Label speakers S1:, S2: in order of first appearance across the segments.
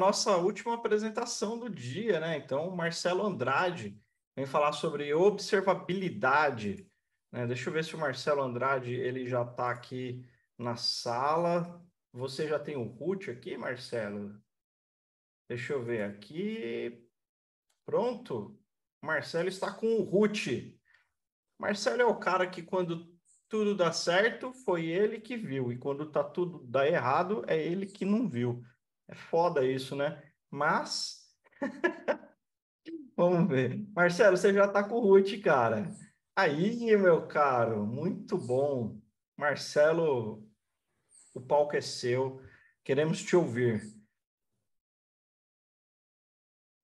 S1: nossa última apresentação do dia, né? Então, o Marcelo Andrade vem falar sobre observabilidade, né? Deixa eu ver se o Marcelo Andrade ele já está aqui na sala. Você já tem o root aqui, Marcelo? Deixa eu ver aqui. Pronto. Marcelo está com o root. Marcelo é o cara que quando tudo dá certo, foi ele que viu, e quando tá tudo dá errado, é ele que não viu. É foda isso, né? Mas vamos ver. Marcelo, você já tá com o root, cara. Aí, meu caro, muito bom. Marcelo, o palco é seu. Queremos te ouvir.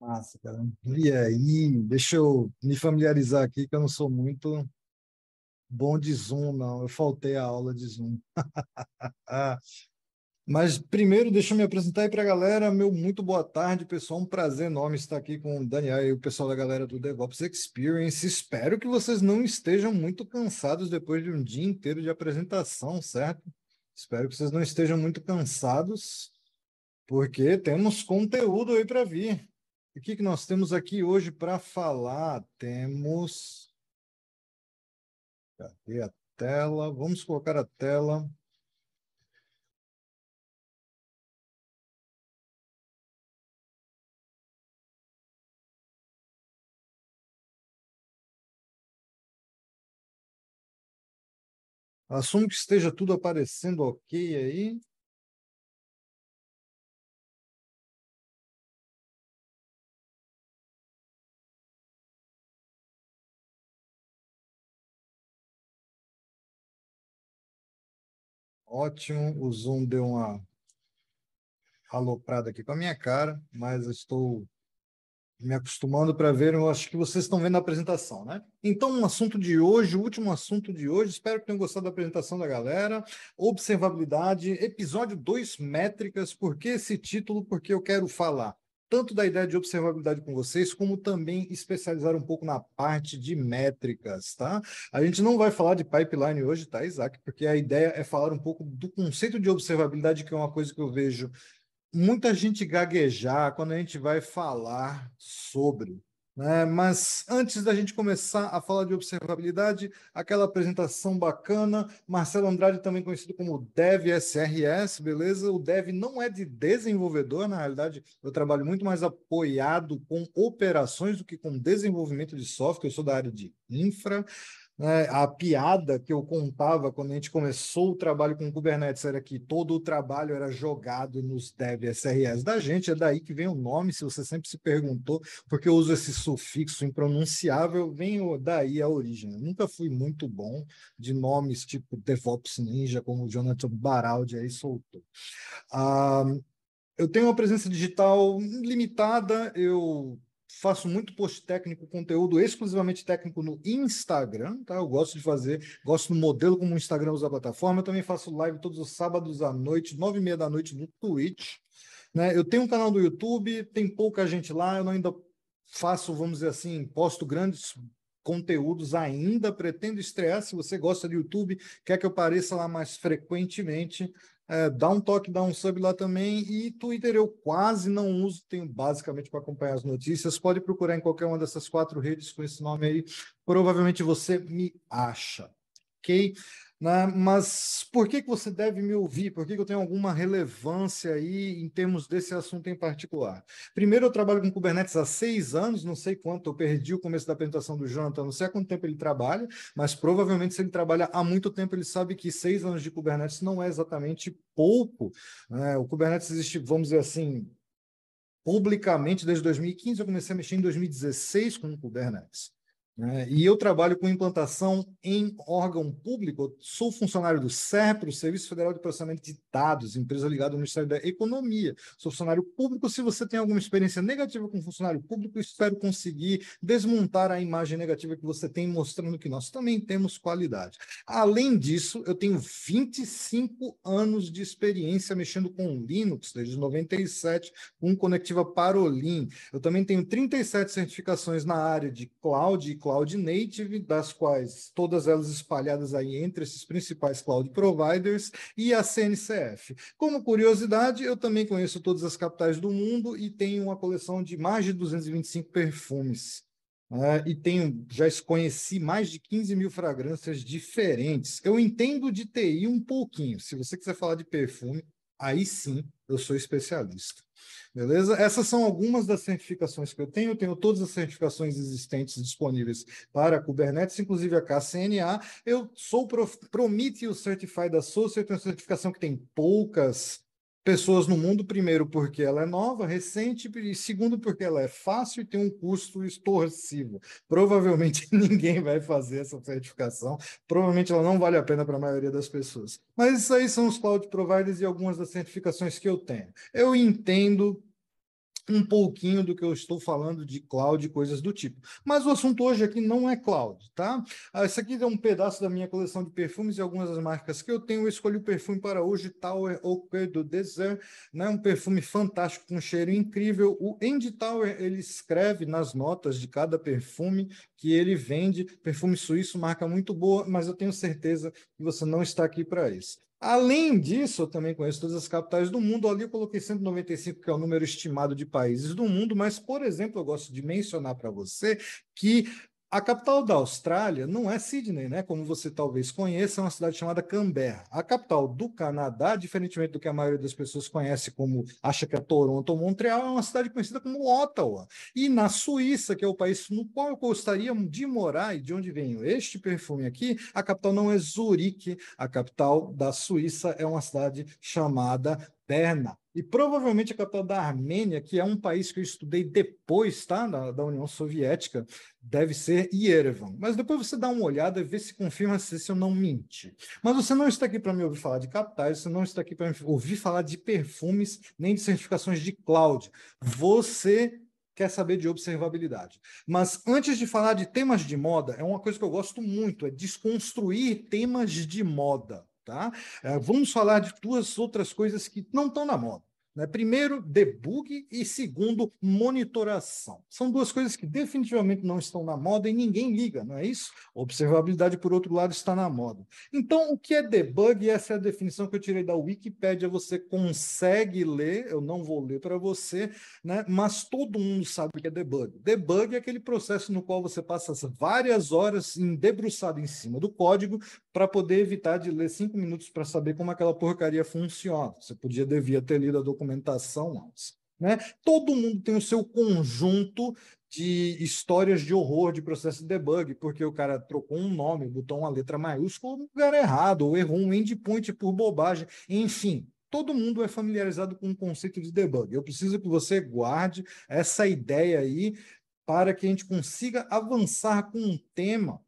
S2: Massa, cara. E aí, deixa eu me familiarizar aqui, que eu não sou muito bom de Zoom, não. Eu faltei a aula de Zoom. Ah, mas primeiro, deixa eu me apresentar aí para a galera. Meu muito boa tarde, pessoal. Um prazer enorme estar aqui com o Daniel e o pessoal da galera do DevOps Experience. Espero que vocês não estejam muito cansados depois de um dia inteiro de apresentação, certo? Espero que vocês não estejam muito cansados, porque temos conteúdo aí para vir. O que que nós temos aqui hoje para falar? Temos. Cadê a tela? Vamos colocar a tela. Assumo que esteja tudo aparecendo ok aí. Ótimo. O Zoom deu uma aloprada aqui com a minha cara, mas eu estou me acostumando para ver. Eu acho que vocês estão vendo a apresentação, né? Então, um assunto de hoje, o último assunto de hoje, espero que tenham gostado da apresentação da galera. Observabilidade, episódio 2, métricas. Por que esse título? Porque eu quero falar tanto da ideia de observabilidade com vocês, como também especializar um pouco na parte de métricas, tá? A gente não vai falar de pipeline hoje, tá, Isaac? Porque a ideia é falar um pouco do conceito de observabilidade, que é uma coisa que eu vejo muita gente gaguejar quando a gente vai falar sobre, né? Mas antes da gente começar a falar de observabilidade, aquela apresentação bacana, Marcelo Andrade, também conhecido como Dev SRS, beleza? O Dev não é de desenvolvedor, na realidade, eu trabalho muito mais apoiado com operações do que com desenvolvimento de software, eu sou da área de infra, né? A piada que eu contava quando a gente começou o trabalho com Kubernetes era que todo o trabalho era jogado nos dev SRS da gente, é daí que vem o nome, se você sempre se perguntou porque eu uso esse sufixo impronunciável, vem daí a origem. Eu nunca fui muito bom de nomes tipo DevOps Ninja, como o Jonathan Baraldi aí soltou. Ah, eu tenho uma presença digital limitada, eu faço muito post técnico, conteúdo exclusivamente técnico no Instagram, tá? Eu gosto de fazer, gosto do modelo como o Instagram usa a plataforma. Eu também faço live todos os sábados à noite, 9h30 da noite no Twitch, né? Eu tenho um canal do YouTube, tem pouca gente lá, eu não ainda faço, vamos dizer assim, posto grandes conteúdos ainda, pretendo estrear. Se você gosta de YouTube, quer que eu apareça lá mais frequentemente, dá um toque, dá um sub lá também. E Twitter eu quase não uso, tenho basicamente para acompanhar as notícias. Pode procurar em qualquer uma dessas 4 redes com esse nome aí, provavelmente você me acha, ok? Né? Mas por que que você deve me ouvir? Por que que eu tenho alguma relevância aí em termos desse assunto em particular? Primeiro, eu trabalho com Kubernetes há 6 anos, não sei quanto, eu perdi o começo da apresentação do Jonathan, não sei há quanto tempo ele trabalha, mas provavelmente se ele trabalha há muito tempo, ele sabe que 6 anos de Kubernetes não é exatamente pouco, né? O Kubernetes existe, vamos dizer assim, publicamente desde 2015, eu comecei a mexer em 2016 com o Kubernetes, né? E eu trabalho com implantação em órgão público, eu sou funcionário do SERPRO, Serviço Federal de Processamento de Dados, empresa ligada ao Ministério da Economia. Sou funcionário público. Se você tem alguma experiência negativa com funcionário público, espero conseguir desmontar a imagem negativa que você tem, mostrando que nós também temos qualidade. Além disso, eu tenho 25 anos de experiência mexendo com Linux, desde 97, com conectiva Parolin. Eu também tenho 37 certificações na área de cloud e cloud native, das quais todas elas espalhadas aí entre esses principais cloud providers, e a CNCF. Como curiosidade, eu também conheço todas as capitais do mundo e tenho uma coleção de mais de 225 perfumes. E já conheci mais de 15 mil fragrâncias diferentes. Eu entendo de TI um pouquinho. Se você quiser falar de perfume, aí sim eu sou especialista. Beleza? Essas são algumas das certificações que eu tenho. Eu tenho todas as certificações existentes disponíveis para Kubernetes, inclusive a KCNA. Eu sou Prometheus Certified Associate, uma certificação que tem poucas pessoas no mundo, primeiro porque ela é nova, recente, e segundo porque ela é fácil e tem um custo extorsivo. Provavelmente ninguém vai fazer essa certificação, provavelmente ela não vale a pena para a maioria das pessoas. Mas isso aí são os cloud providers e algumas das certificações que eu tenho. Eu entendo um pouquinho do que eu estou falando de cloud e coisas do tipo. Mas o assunto hoje aqui não é cloud, tá? Esse aqui é um pedaço da minha coleção de perfumes e algumas das marcas que eu tenho. Eu escolhi o perfume para hoje, Tower Oak do Desert, né? Um perfume fantástico, com um cheiro incrível. O Andy Tower, ele escreve nas notas de cada perfume que ele vende. Perfume suíço, marca muito boa, mas eu tenho certeza que você não está aqui para isso. Além disso, eu também conheço todas as capitais do mundo. Ali eu coloquei 195, que é o número estimado de países do mundo, mas, por exemplo, eu gosto de mencionar para você que a capital da Austrália não é Sydney, né? Como você talvez conheça, é uma cidade chamada Canberra. A capital do Canadá, diferentemente do que a maioria das pessoas conhece como, acha que é Toronto ou Montreal, é uma cidade conhecida como Ottawa. E na Suíça, que é o país no qual eu gostaria de morar e de onde vem este perfume aqui, a capital não é Zurique, a capital da Suíça é uma cidade chamada Berna. E provavelmente a capital da Armênia, que é um país que eu estudei depois, tá? Da União Soviética, deve ser Yerevan. Mas depois você dá uma olhada e vê se confirma se eu não menti. Mas você não está aqui para me ouvir falar de capitais, você não está aqui para me ouvir falar de perfumes, nem de certificações de cloud. Você quer saber de observabilidade. Mas antes de falar de temas de moda, é uma coisa que eu gosto muito, é desconstruir temas de moda. Tá? Vamos falar de duas outras coisas que não estão na moda. Né? Primeiro, debug e segundo, monitoração. São duas coisas que definitivamente não estão na moda e ninguém liga, não é isso? Observabilidade, por outro lado, está na moda. Então, o que é debug? Essa é a definição que eu tirei da Wikipédia, você consegue ler, eu não vou ler para você, né? Mas todo mundo sabe o que é debug. Debug é aquele processo no qual você passa várias horas debruçado em cima do código para poder evitar de ler 5 minutos para saber como aquela porcaria funciona. Você devia ter lido a documentação antes. Né? Todo mundo tem o seu conjunto de histórias de horror de processo de debug, porque o cara trocou um nome, botou uma letra maiúscula no lugar errado, ou errou um endpoint por bobagem. Enfim, todo mundo é familiarizado com o conceito de debug. Eu preciso que você guarde essa ideia aí para que a gente consiga avançar com um tema,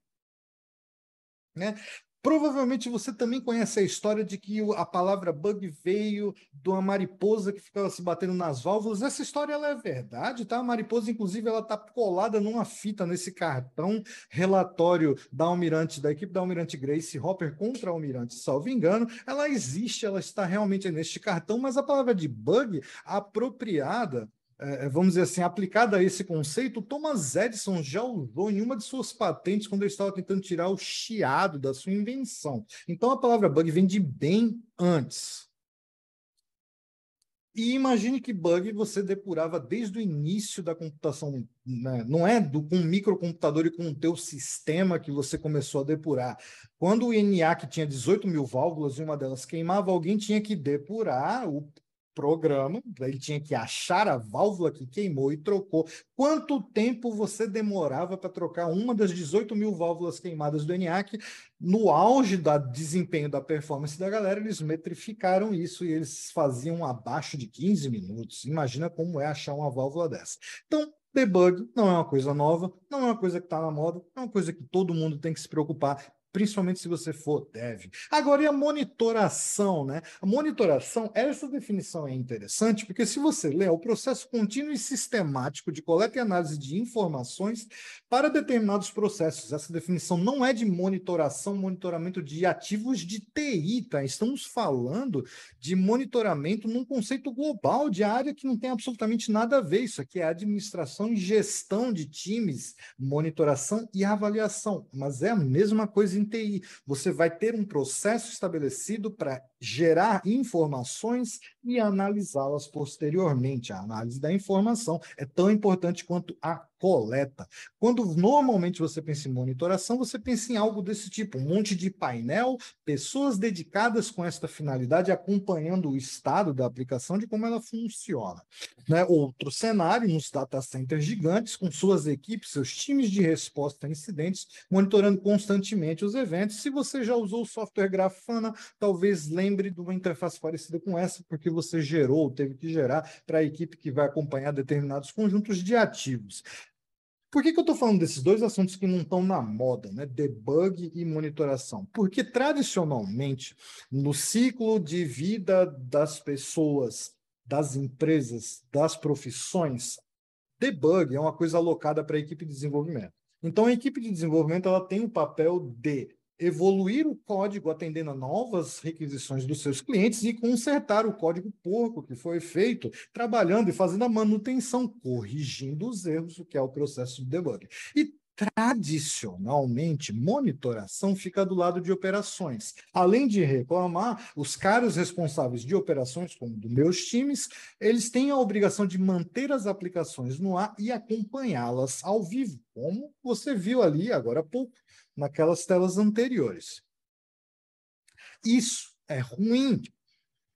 S2: né? Provavelmente você também conhece a história de que a palavra bug veio de uma mariposa que ficava se batendo nas válvulas. Essa história ela é verdade, tá? A mariposa, inclusive, ela está colada numa fita nesse cartão relatório da Almirante, da equipe da Almirante Grace Hopper contra a Almirante, salvo engano. Ela existe, ela está realmente neste cartão, mas a palavra de bug apropriada, vamos dizer assim, aplicada a esse conceito, Thomas Edison já usou em uma de suas patentes quando ele estava tentando tirar o chiado da sua invenção. Então, a palavra bug vem de bem antes. E imagine que bug você depurava desde o início da computação, né? Não é com um microcomputador e com o teu sistema que você começou a depurar. Quando o ENIAC tinha 18 mil válvulas e uma delas queimava, alguém tinha que depurar o programa, ele tinha que achar a válvula que queimou e trocou. Quanto tempo você demorava para trocar uma das 18 mil válvulas queimadas do ENIAC? No auge do desempenho da performance da galera, eles metrificaram isso e eles faziam abaixo de 15 minutos. Imagina como é achar uma válvula dessa. Então, debug não é uma coisa nova, não é uma coisa que está na moda, é uma coisa que todo mundo tem que se preocupar, principalmente se você for dev. Agora, e a monitoração, né? A monitoração, essa definição é interessante, porque se você ler, é o processo contínuo e sistemático de coleta e análise de informações para determinados processos. Essa definição não é de monitoração, monitoramento de ativos de TI, tá? Estamos falando de monitoramento num conceito global de área que não tem absolutamente nada a ver. Isso aqui é administração e gestão de times, monitoração e avaliação, mas é a mesma coisa em TI. Você vai ter um processo estabelecido para gerar informações e analisá-las posteriormente. A análise da informação é tão importante quanto a coleta. Quando normalmente você pensa em monitoração, você pensa em algo desse tipo, um monte de painel, pessoas dedicadas com esta finalidade, acompanhando o estado da aplicação, de como ela funciona. Né? Outro cenário, nos data centers gigantes, com suas equipes, seus times de resposta a incidentes, monitorando constantemente os eventos. Se você já usou o software Grafana, talvez lembre de uma interface parecida com essa, porque você gerou, teve que gerar para a equipe que vai acompanhar determinados conjuntos de ativos. Por que eu estou falando desses dois assuntos que não estão na moda, né? Debug e monitoração? Porque, tradicionalmente, no ciclo de vida das pessoas, das empresas, das profissões, debug é uma coisa alocada para a equipe de desenvolvimento. Então, a equipe de desenvolvimento ela tem o papel de evoluir o código atendendo a novas requisições dos seus clientes e consertar o código porco que foi feito, trabalhando e fazendo a manutenção, corrigindo os erros, o que é o processo de debug. E tradicionalmente, monitoração fica do lado de operações. Além de reclamar, os caras responsáveis de operações, como dos meus times, eles têm a obrigação de manter as aplicações no ar e acompanhá-las ao vivo, como você viu ali agora há pouco, naquelas telas anteriores. Isso é ruim,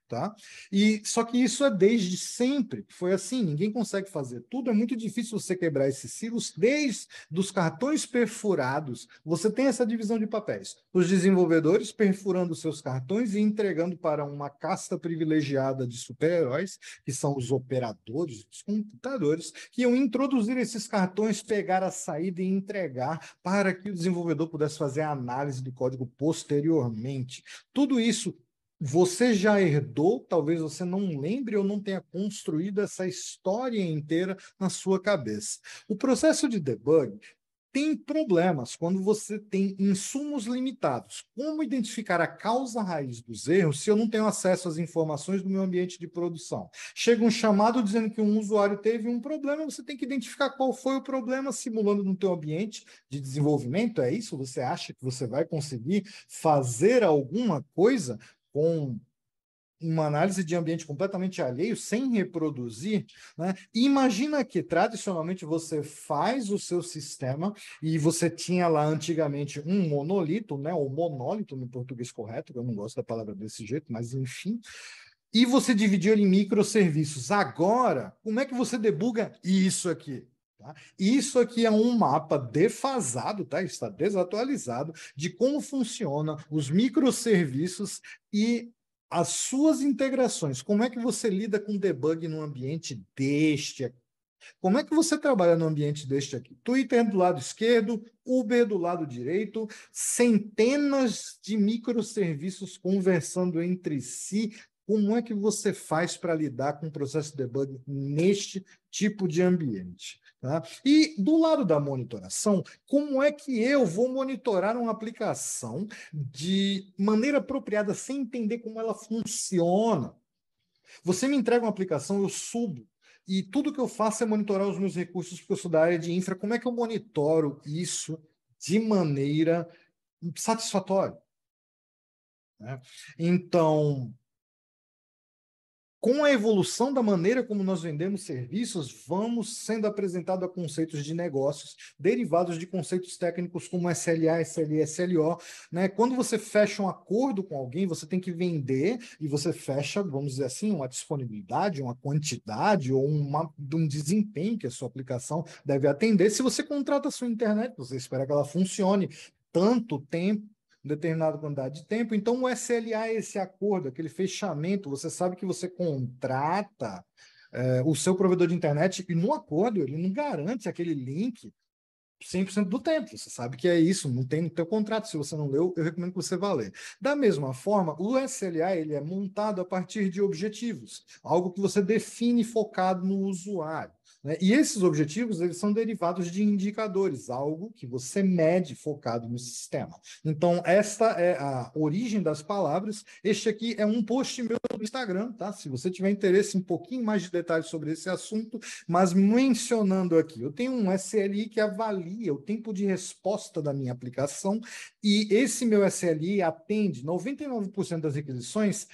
S2: tá? E só que isso é desde sempre, foi assim, ninguém consegue fazer tudo, é muito difícil você quebrar esses silos, desde os cartões perfurados, você tem essa divisão de papéis, os desenvolvedores perfurando seus cartões e entregando para uma casta privilegiada de super-heróis, que são os operadores, os computadores, que iam introduzir esses cartões, pegar a saída e entregar para que o desenvolvedor pudesse fazer a análise do código posteriormente. Tudo isso você já herdou, talvez você não lembre ou não tenha construído essa história inteira na sua cabeça. O processo de debug tem problemas quando você tem insumos limitados. Como identificar a causa raiz dos erros se eu não tenho acesso às informações do meu ambiente de produção? Chega um chamado dizendo que um usuário teve um problema, você tem que identificar qual foi o problema, simulando no teu ambiente de desenvolvimento. É isso? Você acha que você vai conseguir fazer alguma coisa com uma análise de ambiente completamente alheio, sem reproduzir, né? Imagina que, tradicionalmente, você faz o seu sistema e você tinha lá, antigamente, um monolito, né? Ou monólito, no português correto, eu não gosto da palavra desse jeito, mas enfim, e você dividiu ele em microserviços. Agora, como é que você debuga isso aqui? Tá? Isso aqui é um mapa defasado, tá? Está desatualizado, de como funciona os microserviços e as suas integrações. Como é que você lida com debug num ambiente deste aqui? Como é que você trabalha no ambiente deste aqui? Twitter do lado esquerdo, Uber do lado direito, centenas de microserviços conversando entre si. Como é que você faz para lidar com o processo de debug neste tipo de ambiente? Tá? E do lado da monitoração, como é que eu vou monitorar uma aplicação de maneira apropriada, sem entender como ela funciona? Você me entrega uma aplicação, eu subo, e tudo que eu faço é monitorar os meus recursos, porque eu sou da área de infra. Como é que eu monitoro isso de maneira satisfatória? Né? Então, com a evolução da maneira como nós vendemos serviços, vamos sendo apresentados a conceitos de negócios derivados de conceitos técnicos como SLA, SLI, SLO. Né? Quando você fecha um acordo com alguém, você tem que vender e você fecha, vamos dizer assim, uma disponibilidade, uma quantidade ou um desempenho que a sua aplicação deve atender. Se você contrata a sua internet, você espera que ela funcione tanto tempo, determinada quantidade de tempo. Então, o SLA é esse acordo, aquele fechamento. Você sabe que você contrata o seu provedor de internet e no acordo ele não garante aquele link 100% do tempo. Você sabe que é isso, não tem no teu contrato. Se você não leu, eu recomendo que você vá ler. Da mesma forma, o SLA ele é montado a partir de objetivos, algo que você define focado no usuário. Né? E esses objetivos eles são derivados de indicadores, algo que você mede focado no sistema. Então, esta é a origem das palavras. Este aqui é um post meu no Instagram, tá? Se você tiver interesse em um pouquinho mais de detalhes sobre esse assunto, mas mencionando aqui, eu tenho um SLI que avalia o tempo de resposta da minha aplicação e esse meu SLI atende 99% das requisições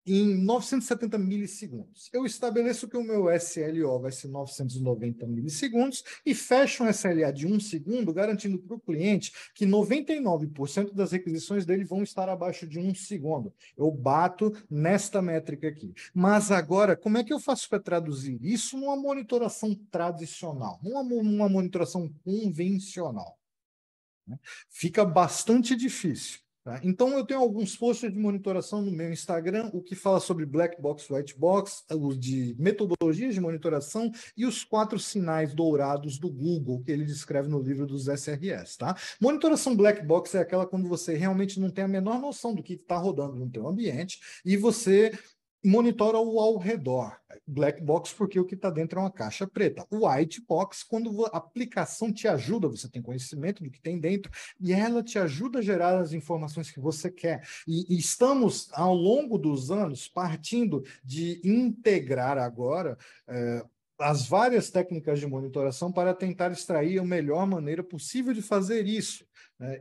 S2: em 970 milissegundos. Eu estabeleço que o meu SLO vai ser 990 milissegundos e fecho um SLA de 1 segundo, garantindo para o cliente que 99% das requisições dele vão estar abaixo de 1 segundo. Eu bato nesta métrica aqui. Mas agora, como é que eu faço para traduzir isso numa monitoração tradicional, numa monitoração convencional? Fica bastante difícil. Tá? Então, eu tenho alguns posts de monitoração no meu Instagram, o que fala sobre black box, white box, o de metodologias de monitoração e os 4 sinais dourados do Google, que ele descreve no livro dos SRS. Tá? Monitoração black box é aquela quando você realmente não tem a menor noção do que está rodando no teu ambiente e você monitora o ao redor. Black box porque o que está dentro é uma caixa preta. O white box, quando a aplicação te ajuda, você tem conhecimento do que tem dentro, e ela te ajuda a gerar as informações que você quer. E estamos, ao longo dos anos, partindo de integrar agora as várias técnicas de monitoração para tentar extrair a melhor maneira possível de fazer isso.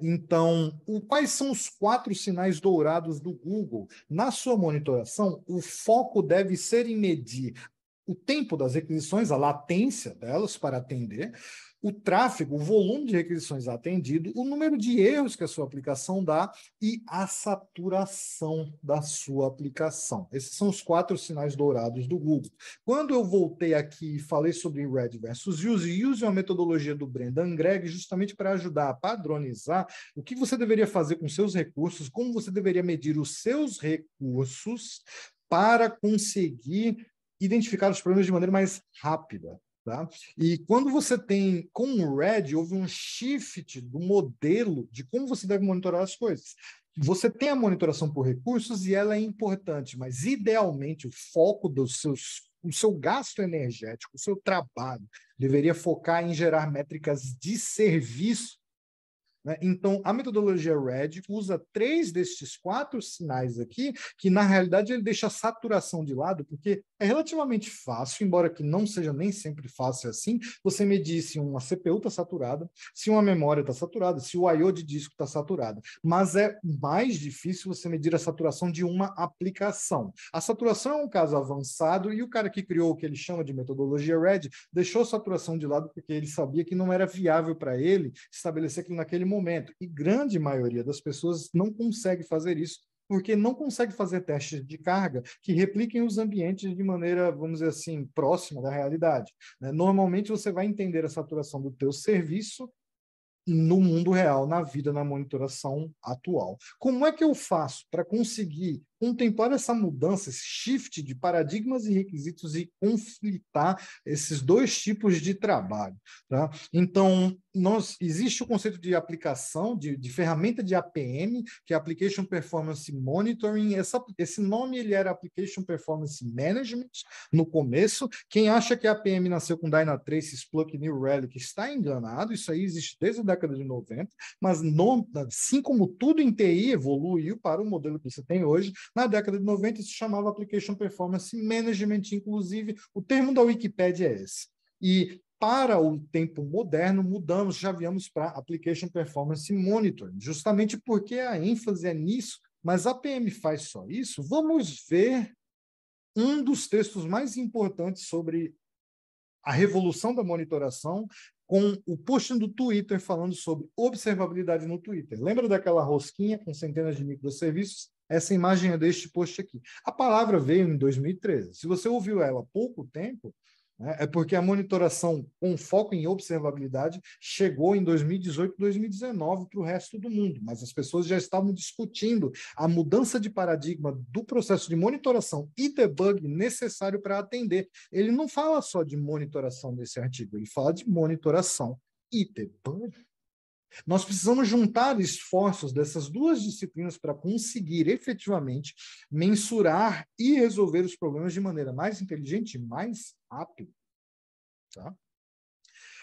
S2: Então, quais são os 4 sinais dourados do Google? Na sua monitoração, o foco deve ser em medir o tempo das requisições, a latência delas para atender, o tráfego, o volume de requisições atendido, o número de erros que a sua aplicação dá e a saturação da sua aplicação. Esses são os 4 sinais dourados do Google. Quando eu voltei aqui e falei sobre Red versus Use, Use é uma metodologia do Brendan Gregg justamente para ajudar a padronizar o que você deveria fazer com seus recursos, como você deveria medir os seus recursos para conseguir identificar os problemas de maneira mais rápida. Tá? E quando você tem, com o Red, houve um shift do modelo de como você deve monitorar as coisas. Você tem a monitoração por recursos e ela é importante, mas idealmente o foco o seu gasto energético, o seu trabalho, deveria focar em gerar métricas de serviço. Né? Então, a metodologia RED usa 3 destes 4 sinais aqui, que na realidade ele deixa a saturação de lado, porque é relativamente fácil, embora que não seja nem sempre fácil assim, você medir se uma CPU está saturada, se uma memória está saturada, se o I/O de disco está saturado. Mas é mais difícil você medir a saturação de uma aplicação. A saturação é um caso avançado e o cara que criou o que ele chama de metodologia RED deixou a saturação de lado porque ele sabia que não era viável para ele estabelecer aquilo naquele momento. E grande maioria das pessoas não consegue fazer isso porque não consegue fazer testes de carga que repliquem os ambientes de maneira, vamos dizer assim, próxima da realidade. Né? Normalmente você vai entender a saturação do teu serviço no mundo real, na vida, na monitoração atual. Como é que eu faço para conseguir contemplar essa mudança, esse shift de paradigmas e requisitos e conflitar esses 2 tipos de trabalho? Tá? Então, existe o conceito de aplicação, de ferramenta de APM, que é Application Performance Monitoring. Esse nome ele era Application Performance Management no começo. Quem acha que a APM nasceu com Dynatrace, Splunk, New Relic está enganado. Isso aí existe desde a década de 90, mas assim como tudo em TI evoluiu para o modelo que você tem hoje, na década de 90 isso se chamava Application Performance Management, inclusive o termo da Wikipédia é esse. E para o tempo moderno, mudamos, já viemos para Application Performance Monitoring, justamente porque a ênfase é nisso, mas a APM faz só isso? Vamos ver um dos textos mais importantes sobre a revolução da monitoração com o post do Twitter falando sobre observabilidade no Twitter. Lembra daquela rosquinha com centenas de microserviços? Essa imagem é deste post aqui. A palavra veio em 2013. Se você ouviu ela há pouco tempo, né, é porque a monitoração com foco em observabilidade chegou em 2018, 2019 para o resto do mundo, mas as pessoas já estavam discutindo a mudança de paradigma do processo de monitoração e debug necessário para atender. Ele não fala só de monitoração nesse artigo, ele fala de monitoração e debug. Nós precisamos juntar esforços dessas duas disciplinas para conseguir efetivamente mensurar e resolver os problemas de maneira mais inteligente e mais rápida. Tá?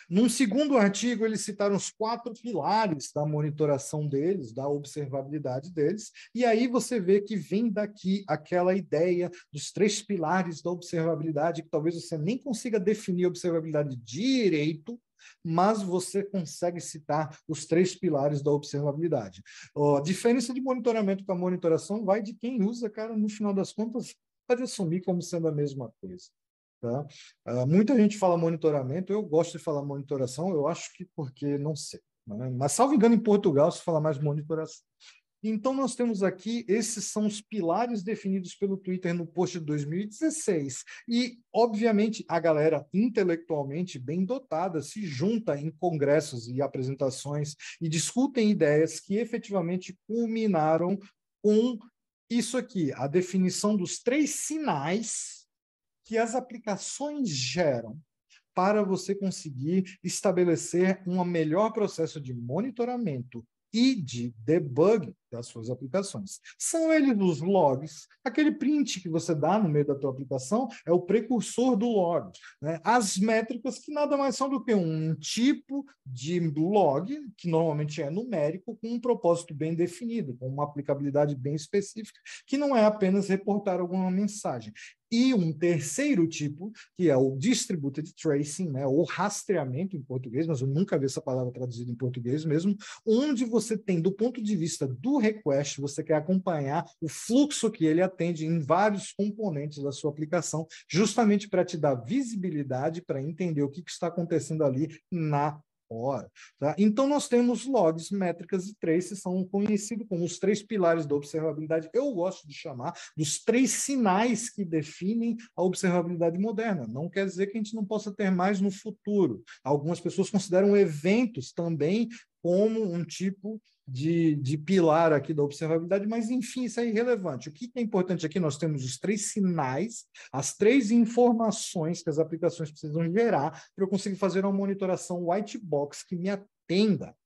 S2: Num segundo artigo, eles citaram os 4 pilares da monitoração deles, da observabilidade deles, e aí você vê que vem daqui aquela ideia dos 3 pilares da observabilidade, que talvez você nem consiga definir a observabilidade direito, mas você consegue citar os 3 pilares da observabilidade. A diferença de monitoramento para monitoração vai de quem usa, cara, no final das contas, pode assumir como sendo a mesma coisa. Tá? Muita gente fala monitoramento, eu gosto de falar monitoração, eu acho que porque não sei. Né? Mas, salvo engano, em Portugal se fala mais monitoração. Então, nós temos aqui, esses são os pilares definidos pelo Twitter no post de 2016. E, obviamente, a galera intelectualmente bem dotada se junta em congressos e apresentações e discutem ideias que efetivamente culminaram com isso aqui, a definição dos 3 sinais que as aplicações geram para você conseguir estabelecer um melhor processo de monitoramento e de debug das suas aplicações. São eles os logs. Aquele print que você dá no meio da tua aplicação é o precursor do log. Né? As métricas, que nada mais são do que um tipo de log, que normalmente é numérico, com um propósito bem definido, com uma aplicabilidade bem específica, que não é apenas reportar alguma mensagem. E um terceiro tipo, que é o distributed tracing, né, ou rastreamento em português, mas eu nunca vi essa palavra traduzida em português mesmo, onde você tem, do ponto de vista do request, você quer acompanhar o fluxo que ele atende em vários componentes da sua aplicação, justamente para te dar visibilidade, para entender o que está acontecendo ali na hora. Tá? Então, nós temos logs, métricas e traces, são conhecidos como os 3 pilares da observabilidade. Eu gosto de chamar dos 3 sinais que definem a observabilidade moderna. Não quer dizer que a gente não possa ter mais no futuro. Algumas pessoas consideram eventos também como um tipo de pilar aqui da observabilidade, mas, enfim, isso é irrelevante. O que é importante aqui? Nós temos os 3 sinais, as 3 informações que as aplicações precisam gerar para eu conseguir fazer uma monitoração white box que me atenda.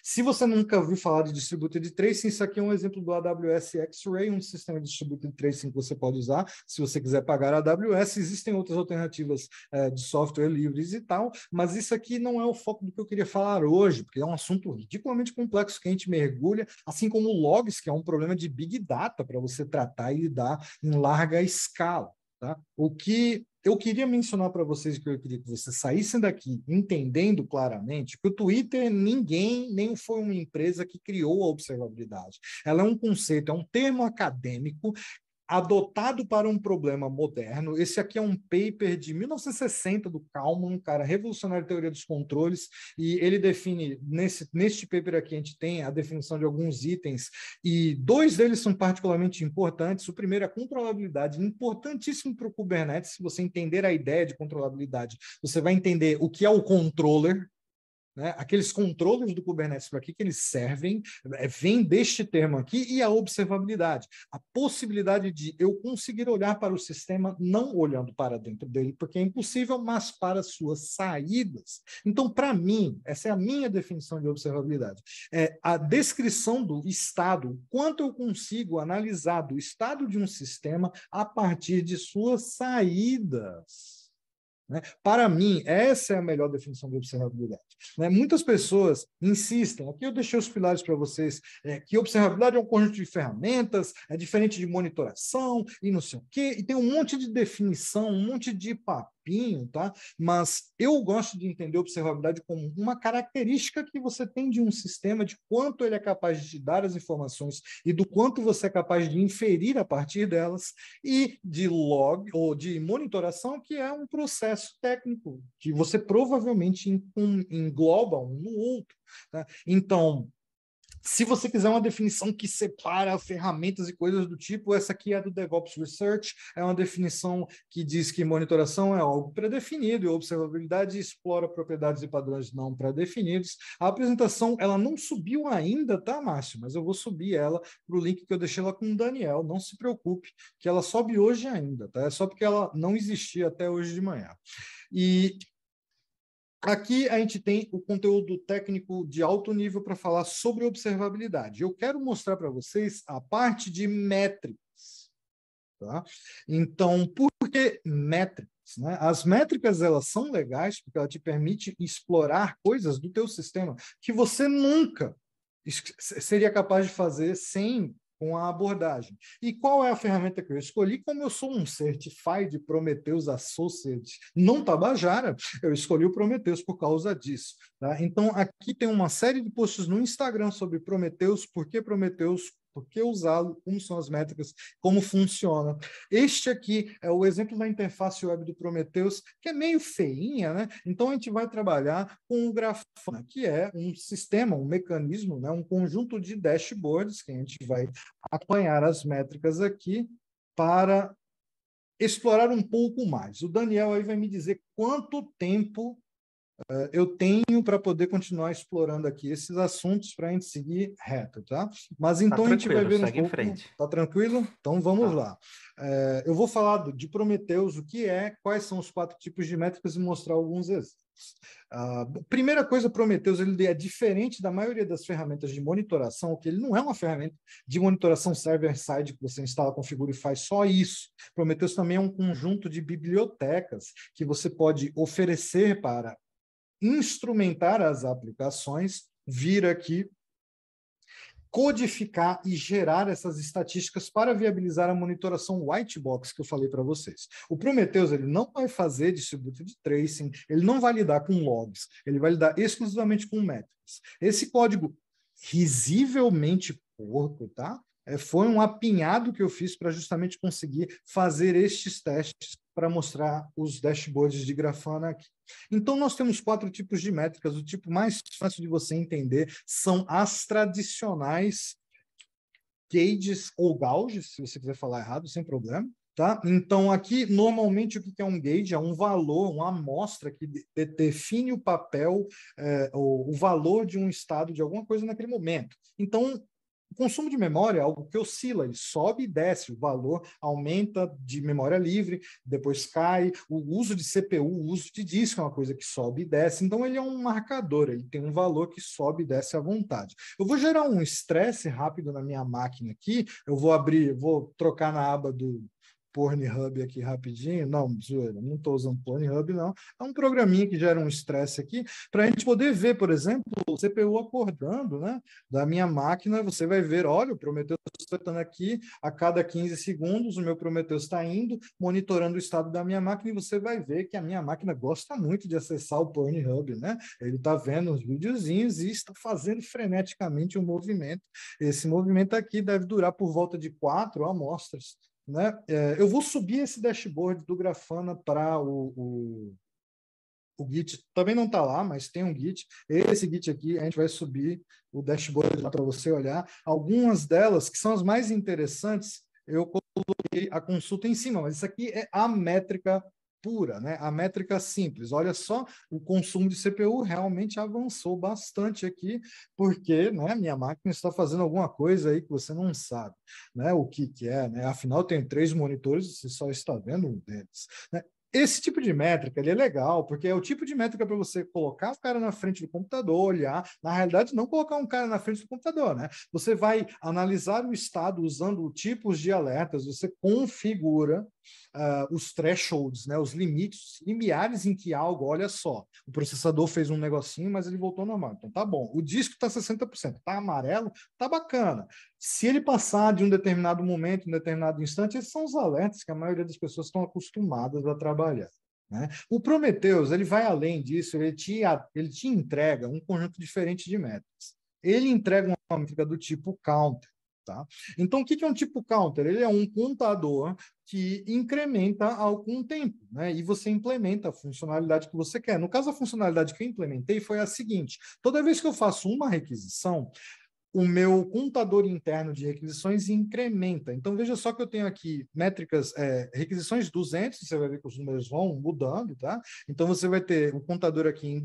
S2: Se você nunca ouviu falar de Distributed Tracing, isso aqui é um exemplo do AWS X-Ray, um sistema de Distributed Tracing que você pode usar, se você quiser pagar a AWS. Existem outras alternativas de software livres e tal, mas isso aqui não é o foco do que eu queria falar hoje, porque é um assunto ridiculamente complexo que a gente mergulha, assim como logs, que é um problema de Big Data para você tratar e lidar em larga escala. Tá? O que eu queria mencionar para vocês, que eu queria que vocês saíssem daqui entendendo claramente que o Twitter, nem foi uma empresa que criou a observabilidade. Ela é um conceito, é um termo acadêmico adotado para um problema moderno. Esse aqui é um paper de 1960 do Kalman, um cara revolucionário em teoria dos controles, e ele define, neste paper aqui a gente tem a definição de alguns itens, e 2 deles são particularmente importantes. O primeiro é a controlabilidade, importantíssimo para o Kubernetes. Se você entender a ideia de controlabilidade, você vai entender o que é o controller. Né? Aqueles controles do Kubernetes, para que eles servem, vem deste termo aqui, e a observabilidade. A possibilidade de eu conseguir olhar para o sistema, não olhando para dentro dele, porque é impossível, mas para suas saídas. Então, para mim, essa é a minha definição de observabilidade. É a descrição do estado, quanto eu consigo analisar do estado de um sistema a partir de suas saídas. Né? Para mim, essa é a melhor definição de observabilidade. Né? Muitas pessoas insistem, aqui eu deixei os pilares para vocês, que observabilidade é um conjunto de ferramentas, é diferente de monitoração e não sei o quê, e tem um monte de definição, um monte de papinho, tá? Mas eu gosto de entender observabilidade como uma característica que você tem de um sistema, de quanto ele é capaz de te dar as informações e do quanto você é capaz de inferir a partir delas, e de log, ou de monitoração, que é um processo técnico, que você provavelmente engloba um no outro. Tá? Então, se você quiser uma definição que separa ferramentas e coisas do tipo, essa aqui é do DevOps Research, é uma definição que diz que monitoração é algo pré-definido e observabilidade explora propriedades e padrões não pré-definidos. A apresentação, ela não subiu ainda, tá, Márcio? Mas eu vou subir ela para o link que eu deixei lá com o Daniel, não se preocupe, que ela sobe hoje ainda, tá? É só porque ela não existia até hoje de manhã. E Aqui a gente tem o conteúdo técnico de alto nível para falar sobre observabilidade. Eu quero mostrar para vocês a parte de métricas. Tá? Então, por que métricas? Né? As métricas elas são legais porque ela te permite explorar coisas do teu sistema que você nunca seria capaz de fazer sem com a abordagem. E qual é a ferramenta que eu escolhi? Como eu sou um Certified Prometheus Associate não Tabajara, eu escolhi o Prometheus por causa disso. Tá? Então, aqui tem uma série de posts no Instagram sobre Prometheus, por que usá-lo, como são as métricas, como funciona. Este aqui é o exemplo da interface web do Prometheus, que é meio feinha, né? Então a gente vai trabalhar com o Grafana, que é um sistema, um mecanismo, né? Um conjunto de dashboards que a gente vai acompanhar as métricas aqui para explorar um pouco mais. O Daniel aí vai me dizer quanto tempo eu tenho para poder continuar explorando aqui esses assuntos para a gente seguir reto, tá? Mas
S1: Tá
S2: então a gente vai
S1: tranquilo,
S2: ver um
S1: segue em
S2: pouco.
S1: frente.
S2: Tá tranquilo? Então vamos
S1: Tá.
S2: lá. Eu vou falar de Prometheus, o que é, quais são os 4 tipos de métricas e mostrar alguns exemplos. Primeira coisa, Prometheus ele é diferente da maioria das ferramentas de monitoração, que ele não é uma ferramenta de monitoração server-side que você instala, configura e faz só isso. Prometheus também é um conjunto de bibliotecas que você pode oferecer para instrumentar as aplicações, vir aqui, codificar e gerar essas estatísticas para viabilizar a monitoração white box que eu falei para vocês. O Prometheus ele não vai fazer distributed tracing, ele não vai lidar com logs, ele vai lidar exclusivamente com métricas. Esse código risivelmente porco, tá? Foi um apinhado que eu fiz para justamente conseguir fazer estes testes para mostrar os dashboards de Grafana aqui. Então, nós temos 4 tipos de métricas. O tipo mais fácil de você entender são as tradicionais gauges ou gauges, se você quiser falar errado, sem problema. Tá? Então, aqui, normalmente, o que é um gauge? É um valor, uma amostra que define o papel, o valor de um estado de alguma coisa naquele momento. Então, o consumo de memória é algo que oscila, ele sobe e desce, o valor aumenta de memória livre, depois cai, o uso de CPU, o uso de disco é uma coisa que sobe e desce, então ele é um marcador, ele tem um valor que sobe e desce à vontade. Eu vou gerar um estresse rápido na minha máquina aqui, eu vou trocar na aba do Pornhub aqui rapidinho. Não, zoeira, não estou usando Pornhub, não. É um programinha que gera um estresse aqui, para a gente poder ver, por exemplo, o CPU acordando, né? Da minha máquina, você vai ver, olha, o Prometheus está estando aqui a cada 15 segundos, o meu Prometheus está indo, monitorando o estado da minha máquina, e você vai ver que a minha máquina gosta muito de acessar o Pornhub, né? Ele está vendo os videozinhos e está fazendo freneticamente um movimento. Esse movimento aqui deve durar por volta de 4 amostras. Né? Eu vou subir esse dashboard do Grafana para o Git. Também não está lá, mas tem um Git. Esse Git aqui, a gente vai subir o dashboard lá para você olhar. Algumas delas, que são as mais interessantes, eu coloquei a consulta em cima, mas isso aqui é a métrica pura, né? A métrica simples. Olha só, o consumo de CPU realmente avançou bastante aqui, porque, né, minha máquina está fazendo alguma coisa aí que você não sabe, né? O que é, né? Afinal, tem 3 monitores, você só está vendo um deles, né? Esse tipo de métrica ele é legal, porque é o tipo de métrica para você colocar o cara na frente do computador, olhar. Na realidade, não colocar um cara na frente do computador, né? Você vai analisar o estado usando tipos de alertas, você configura os thresholds, né, os limites, limiares em que algo, olha só, o processador fez um negocinho, mas ele voltou normal. Então tá bom. O disco está 60%, tá amarelo, tá bacana. Se ele passar de um determinado momento, um determinado instante, esses são os alertas que a maioria das pessoas estão acostumadas a trabalhar. Né? O Prometheus, ele vai além disso, ele te entrega um conjunto diferente de métricas. Ele entrega uma métrica do tipo counter. Tá? Então, o que é um tipo counter? Ele é um contador que incrementa com o tempo, né? E você implementa a funcionalidade que você quer. No caso, a funcionalidade que eu implementei foi a seguinte: toda vez que eu faço uma requisição, o meu contador interno de requisições incrementa. Então, veja só que eu tenho aqui métricas, requisições 200, você vai ver que os números vão mudando, tá? Então, você vai ter o contador aqui em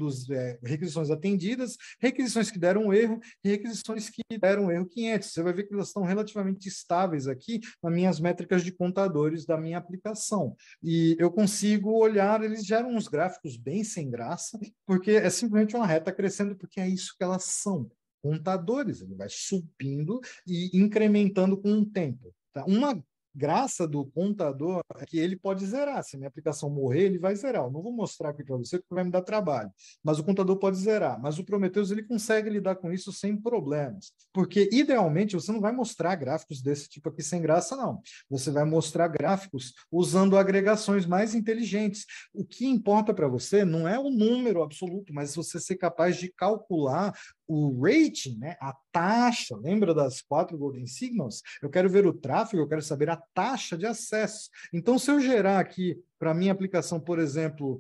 S2: requisições atendidas, requisições que deram erro e requisições que deram erro 500. Você vai ver que elas estão relativamente estáveis aqui nas minhas métricas de contadores da minha aplicação. E eu consigo olhar, eles geram uns gráficos bem sem graça, porque é simplesmente uma reta crescendo, porque é isso que elas são. Contadores, ele vai subindo e incrementando com o tempo. Tá? Uma graça do contador é que ele pode zerar. Se a minha aplicação morrer, ele vai zerar. Eu não vou mostrar aqui para você porque vai me dar trabalho. Mas o contador pode zerar. Mas o Prometheus ele consegue lidar com isso sem problemas. Porque, idealmente, você não vai mostrar gráficos desse tipo aqui sem graça, não. Você vai mostrar gráficos usando agregações mais inteligentes. O que importa para você não é o número absoluto, mas você ser capaz de calcular o rating, né, a taxa, lembra das 4 Golden Signals? Eu quero ver o tráfego, eu quero saber a taxa de acesso. Então, se eu gerar aqui para a minha aplicação, por exemplo,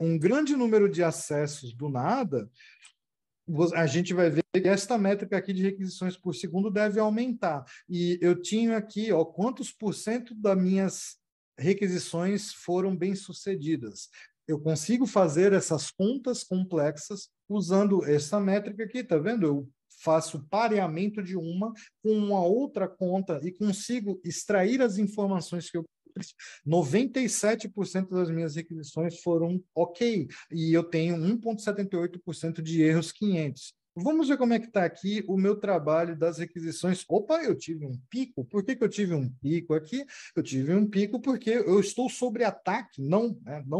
S2: um grande número de acessos do nada, a gente vai ver que esta métrica aqui de requisições por segundo deve aumentar. E eu tinha aqui, ó, quantos por cento das minhas requisições foram bem-sucedidas. Eu consigo fazer essas contas complexas usando essa métrica aqui, tá vendo? Eu faço pareamento de uma com uma outra conta e consigo extrair as informações que eu 97% das minhas requisições foram ok, e eu tenho 1,78% de erros 500. Vamos ver como é que está aqui o meu trabalho das requisições. Opa, eu tive um pico. Por que eu tive um pico aqui? Eu tive um pico porque eu estou sob ataque, não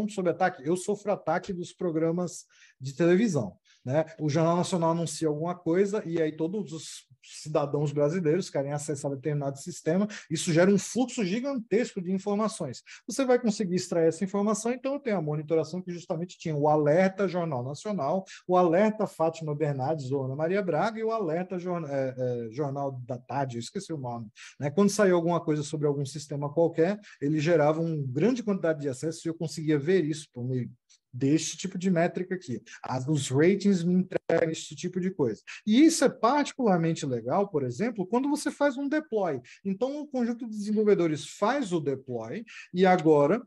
S2: sob ataque, eu sofro ataque dos programas de televisão. Né? O Jornal Nacional anuncia alguma coisa e aí todos os cidadãos brasileiros querem acessar determinado sistema, isso gera um fluxo gigantesco de informações. Você vai conseguir extrair essa informação, então eu tenho a monitoração que justamente tinha o alerta Jornal Nacional, o alerta Fátima Bernardes ou Ana Maria Braga e o alerta Jornal da Tarde, eu esqueci o nome. Né? Quando saiu alguma coisa sobre algum sistema qualquer, ele gerava uma grande quantidade de acessos e eu conseguia ver isso por meio deste tipo de métrica aqui. Os ratings me entregam esse tipo de coisa. E isso é particularmente legal, por exemplo, quando você faz um deploy. Então, o conjunto de desenvolvedores faz o deploy e agora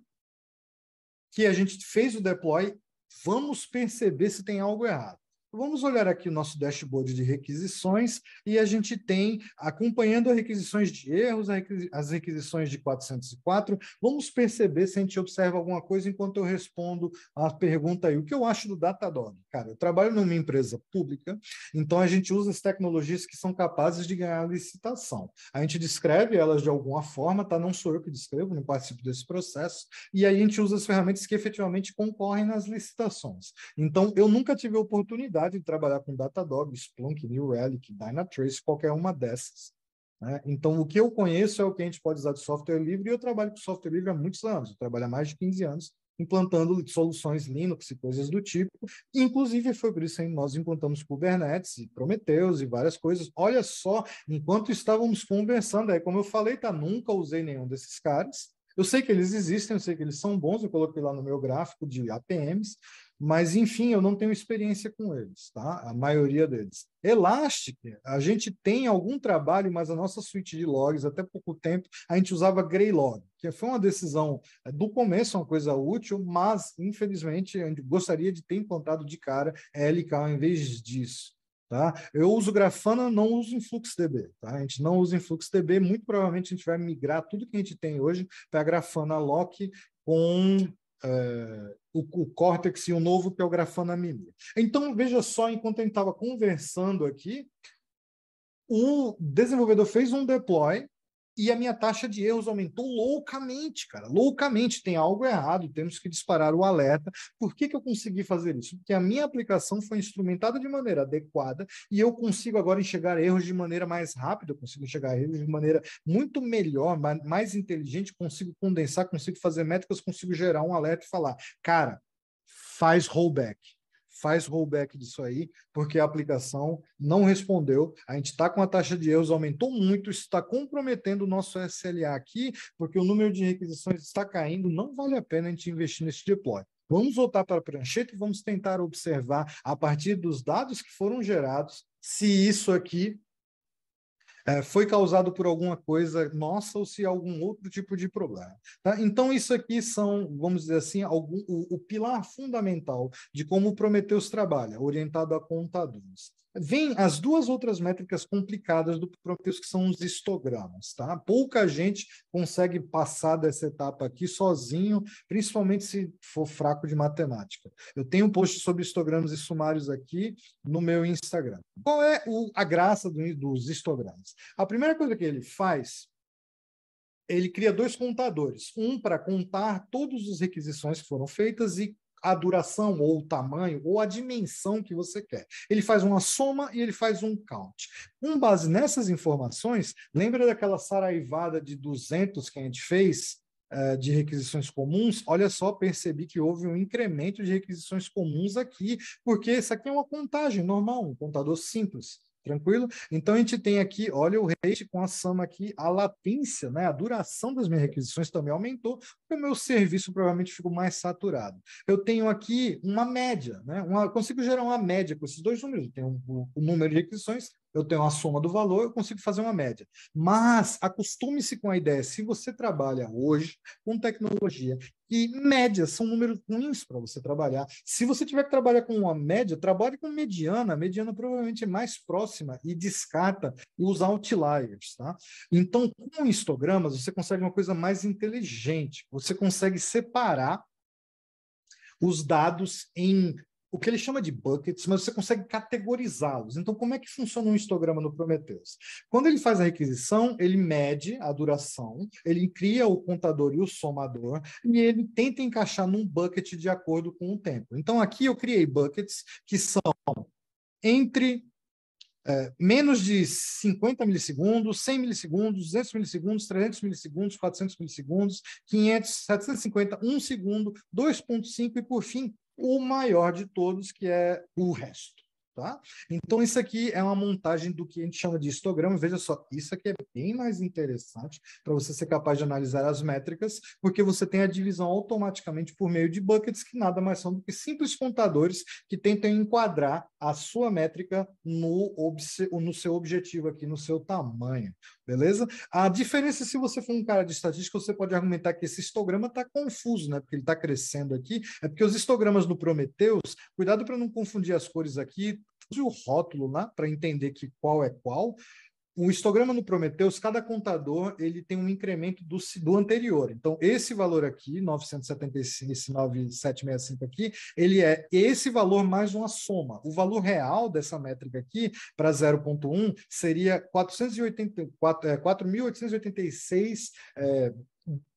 S2: que a gente fez o deploy, vamos perceber se tem algo errado. Vamos olhar aqui o nosso dashboard de requisições e a gente tem, acompanhando as requisições de erros, as requisições de 404, vamos perceber se a gente observa alguma coisa enquanto eu respondo a pergunta aí. O que eu acho do Datadog? Cara, eu trabalho numa empresa pública, então a gente usa as tecnologias que são capazes de ganhar licitação. A gente descreve elas de alguma forma, tá? Não sou eu que descrevo, não participo desse processo, e aí a gente usa as ferramentas que efetivamente concorrem nas licitações. Então, eu nunca tive a oportunidade de trabalhar com Datadog, Splunk, New Relic, Dynatrace, qualquer uma dessas. Né? Então, o que eu conheço é o que a gente pode usar de software livre, e eu trabalho com software livre há muitos anos. Eu trabalho há mais de 15 anos implantando soluções Linux e coisas do tipo. Inclusive, foi por isso que nós implantamos Kubernetes e Prometheus e várias coisas. Olha só, enquanto estávamos conversando, aí, como eu falei, tá, nunca usei nenhum desses caras. Eu sei que eles existem, eu sei que eles são bons, eu coloquei lá no meu gráfico de APMs, mas, enfim, eu não tenho experiência com eles, tá? A maioria deles. Elastic, a gente tem algum trabalho, mas a nossa suíte de logs, até pouco tempo, a gente usava Greylog, que foi uma decisão do começo, uma coisa útil, mas, infelizmente, a gente gostaria de ter implantado de cara LK ao invés disso. Tá? Eu uso Grafana, não uso InfluxDB. Tá? A gente não usa InfluxDB, muito provavelmente a gente vai migrar tudo que a gente tem hoje para Grafana Lock com o Cortex e o novo, que é o Grafana Mimi. Então, veja só, enquanto a gente estava conversando aqui, o desenvolvedor fez um deploy e a minha taxa de erros aumentou loucamente, cara, loucamente. Tem algo errado, temos que disparar o alerta. Por que eu consegui fazer isso? Porque a minha aplicação foi instrumentada de maneira adequada e eu consigo agora enxergar erros de maneira mais rápida, eu consigo enxergar erros de maneira muito melhor, mais inteligente, consigo condensar, consigo fazer métricas, consigo gerar um alerta e falar, cara, faz rollback disso aí, porque a aplicação não respondeu, a gente está com a taxa de erros, aumentou muito, isso está comprometendo o nosso SLA aqui, porque o número de requisições está caindo, não vale a pena a gente investir nesse deploy. Vamos voltar para a prancheta e vamos tentar observar, a partir dos dados que foram gerados, se isso aqui foi causado por alguma coisa nossa ou se algum outro tipo de problema. Tá? Então, isso aqui são, vamos dizer assim, o pilar fundamental de como o Prometheus trabalha, orientado a contadores. Vem as duas outras métricas complicadas do Prometheus, que são os histogramas. Tá? Pouca gente consegue passar dessa etapa aqui sozinho, principalmente se for fraco de matemática. Eu tenho um post sobre histogramas e sumários aqui no meu Instagram. Qual é a graça dos histogramas? A primeira coisa que ele faz, ele cria dois contadores, um para contar todas as requisições que foram feitas e a duração, ou o tamanho, ou a dimensão que você quer. Ele faz uma soma e ele faz um count. Com base nessas informações, lembra daquela saraivada de 200 que a gente fez, de requisições comuns? Olha só, percebi que houve um incremento de requisições comuns aqui, porque isso aqui é uma contagem normal, um contador simples. Tranquilo? Então, a gente tem aqui, olha o rate com a soma aqui, a latência, né? A duração das minhas requisições também aumentou, porque o meu serviço provavelmente ficou mais saturado. Eu tenho aqui uma média, né? Consigo gerar uma média com esses dois números. Eu tenho o número de requisições, eu tenho a soma do valor, eu consigo fazer uma média. Mas acostume-se com a ideia, se você trabalha hoje com tecnologia, e médias são números ruins para você trabalhar. Se você tiver que trabalhar com uma média, trabalhe com mediana. A mediana provavelmente é mais próxima e descarta os outliers. Tá? Então, com histogramas, você consegue uma coisa mais inteligente. Você consegue separar os dados em o que ele chama de buckets, mas você consegue categorizá-los. Então, como é que funciona um histograma no Prometheus? Quando ele faz a requisição, ele mede a duração, ele cria o contador e o somador, e ele tenta encaixar num bucket de acordo com o tempo. Então, aqui eu criei buckets que são entre menos de 50 milissegundos, 100 milissegundos, 200 milissegundos, 300 milissegundos, 400 milissegundos, 500, 750, 1 segundo, 2,5 e, por fim, o maior de todos, que é o resto. Tá? Então, isso aqui é uma montagem do que a gente chama de histograma. Veja só, isso aqui é bem mais interessante para você ser capaz de analisar as métricas, porque você tem a divisão automaticamente por meio de buckets, que nada mais são do que simples contadores que tentam enquadrar a sua métrica no seu objetivo aqui, no seu tamanho. Beleza? A diferença, se você for um cara de estatística, você pode argumentar que esse histograma está confuso, né? Porque ele está crescendo aqui. É porque os histogramas do Prometheus, cuidado para não confundir as cores aqui, use o rótulo lá para entender que qual é qual. O histograma no Prometheus, cada contador ele tem um incremento do anterior. Então, esse valor aqui, 975, esse 9765 aqui, ele é esse valor mais uma soma. O valor real dessa métrica aqui, para 0,1, seria 4.886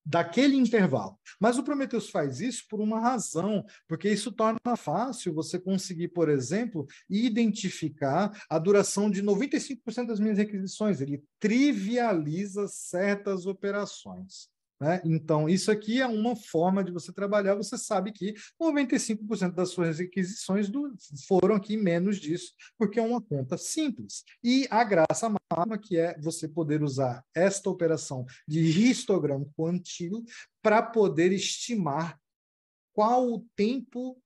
S2: daquele intervalo. Mas o Prometheus faz isso por uma razão, porque isso torna fácil você conseguir, por exemplo, identificar a duração de 95% das minhas requisições. Ele trivializa certas operações. Né? Então, isso aqui é uma forma de você trabalhar. Você sabe que 95% das suas requisições foram aqui menos disso, porque é uma conta simples. E a graça máxima que é você poder usar esta operação de histograma quantile para poder estimar qual o tempo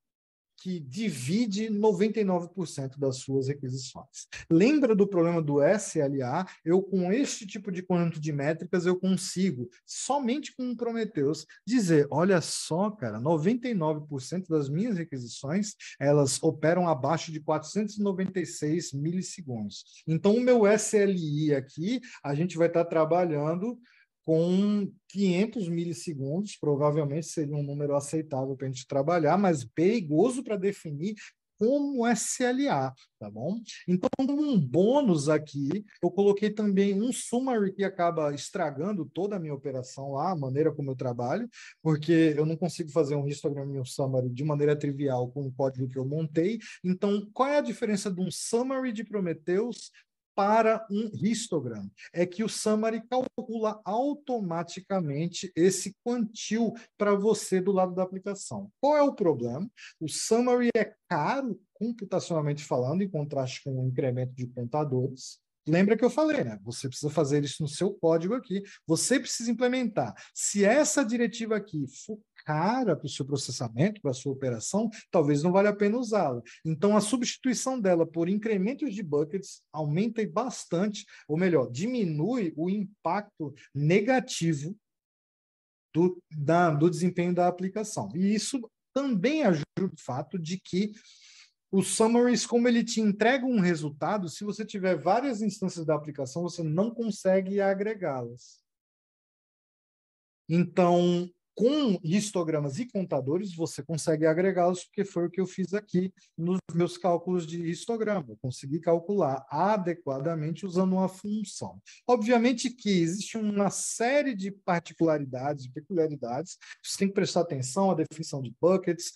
S2: que divide 99% das suas requisições. Lembra do problema do SLA? Eu, com este tipo de conjunto de métricas, eu consigo, somente com o Prometheus, dizer, olha só, cara, 99% das minhas requisições, elas operam abaixo de 496 milissegundos. Então, o meu SLI aqui, a gente vai estar trabalhando com 500 milissegundos, provavelmente seria um número aceitável para a gente trabalhar, mas perigoso para definir como SLA, tá bom? Então, um bônus aqui, eu coloquei também um summary que acaba estragando toda a minha operação lá, a maneira como eu trabalho, porque eu não consigo fazer um histogram e um summary de maneira trivial com o código que eu montei. Então, qual é a diferença de um summary de Prometheus para um histograma? É que o summary calcula automaticamente esse quantil para você do lado da aplicação. Qual é o problema? O summary é caro, computacionalmente falando, em contraste com o incremento de contadores. Lembra que eu falei, né? Você precisa fazer isso no seu código aqui, você precisa implementar. Se essa diretiva aqui for cara para o seu processamento, para a sua operação, talvez não valha a pena usá-la. Então, a substituição dela por incrementos de buckets aumenta bastante, ou melhor, diminui o impacto negativo do desempenho da aplicação. E isso também ajuda o fato de que os summaries, como ele te entrega um resultado, se você tiver várias instâncias da aplicação, você não consegue agregá-las. Então, com histogramas e contadores, você consegue agregá-los, porque foi o que eu fiz aqui nos meus cálculos de histograma. Eu consegui calcular adequadamente usando uma função. Obviamente que existe uma série de particularidades e peculiaridades. Você tem que prestar atenção à definição de buckets,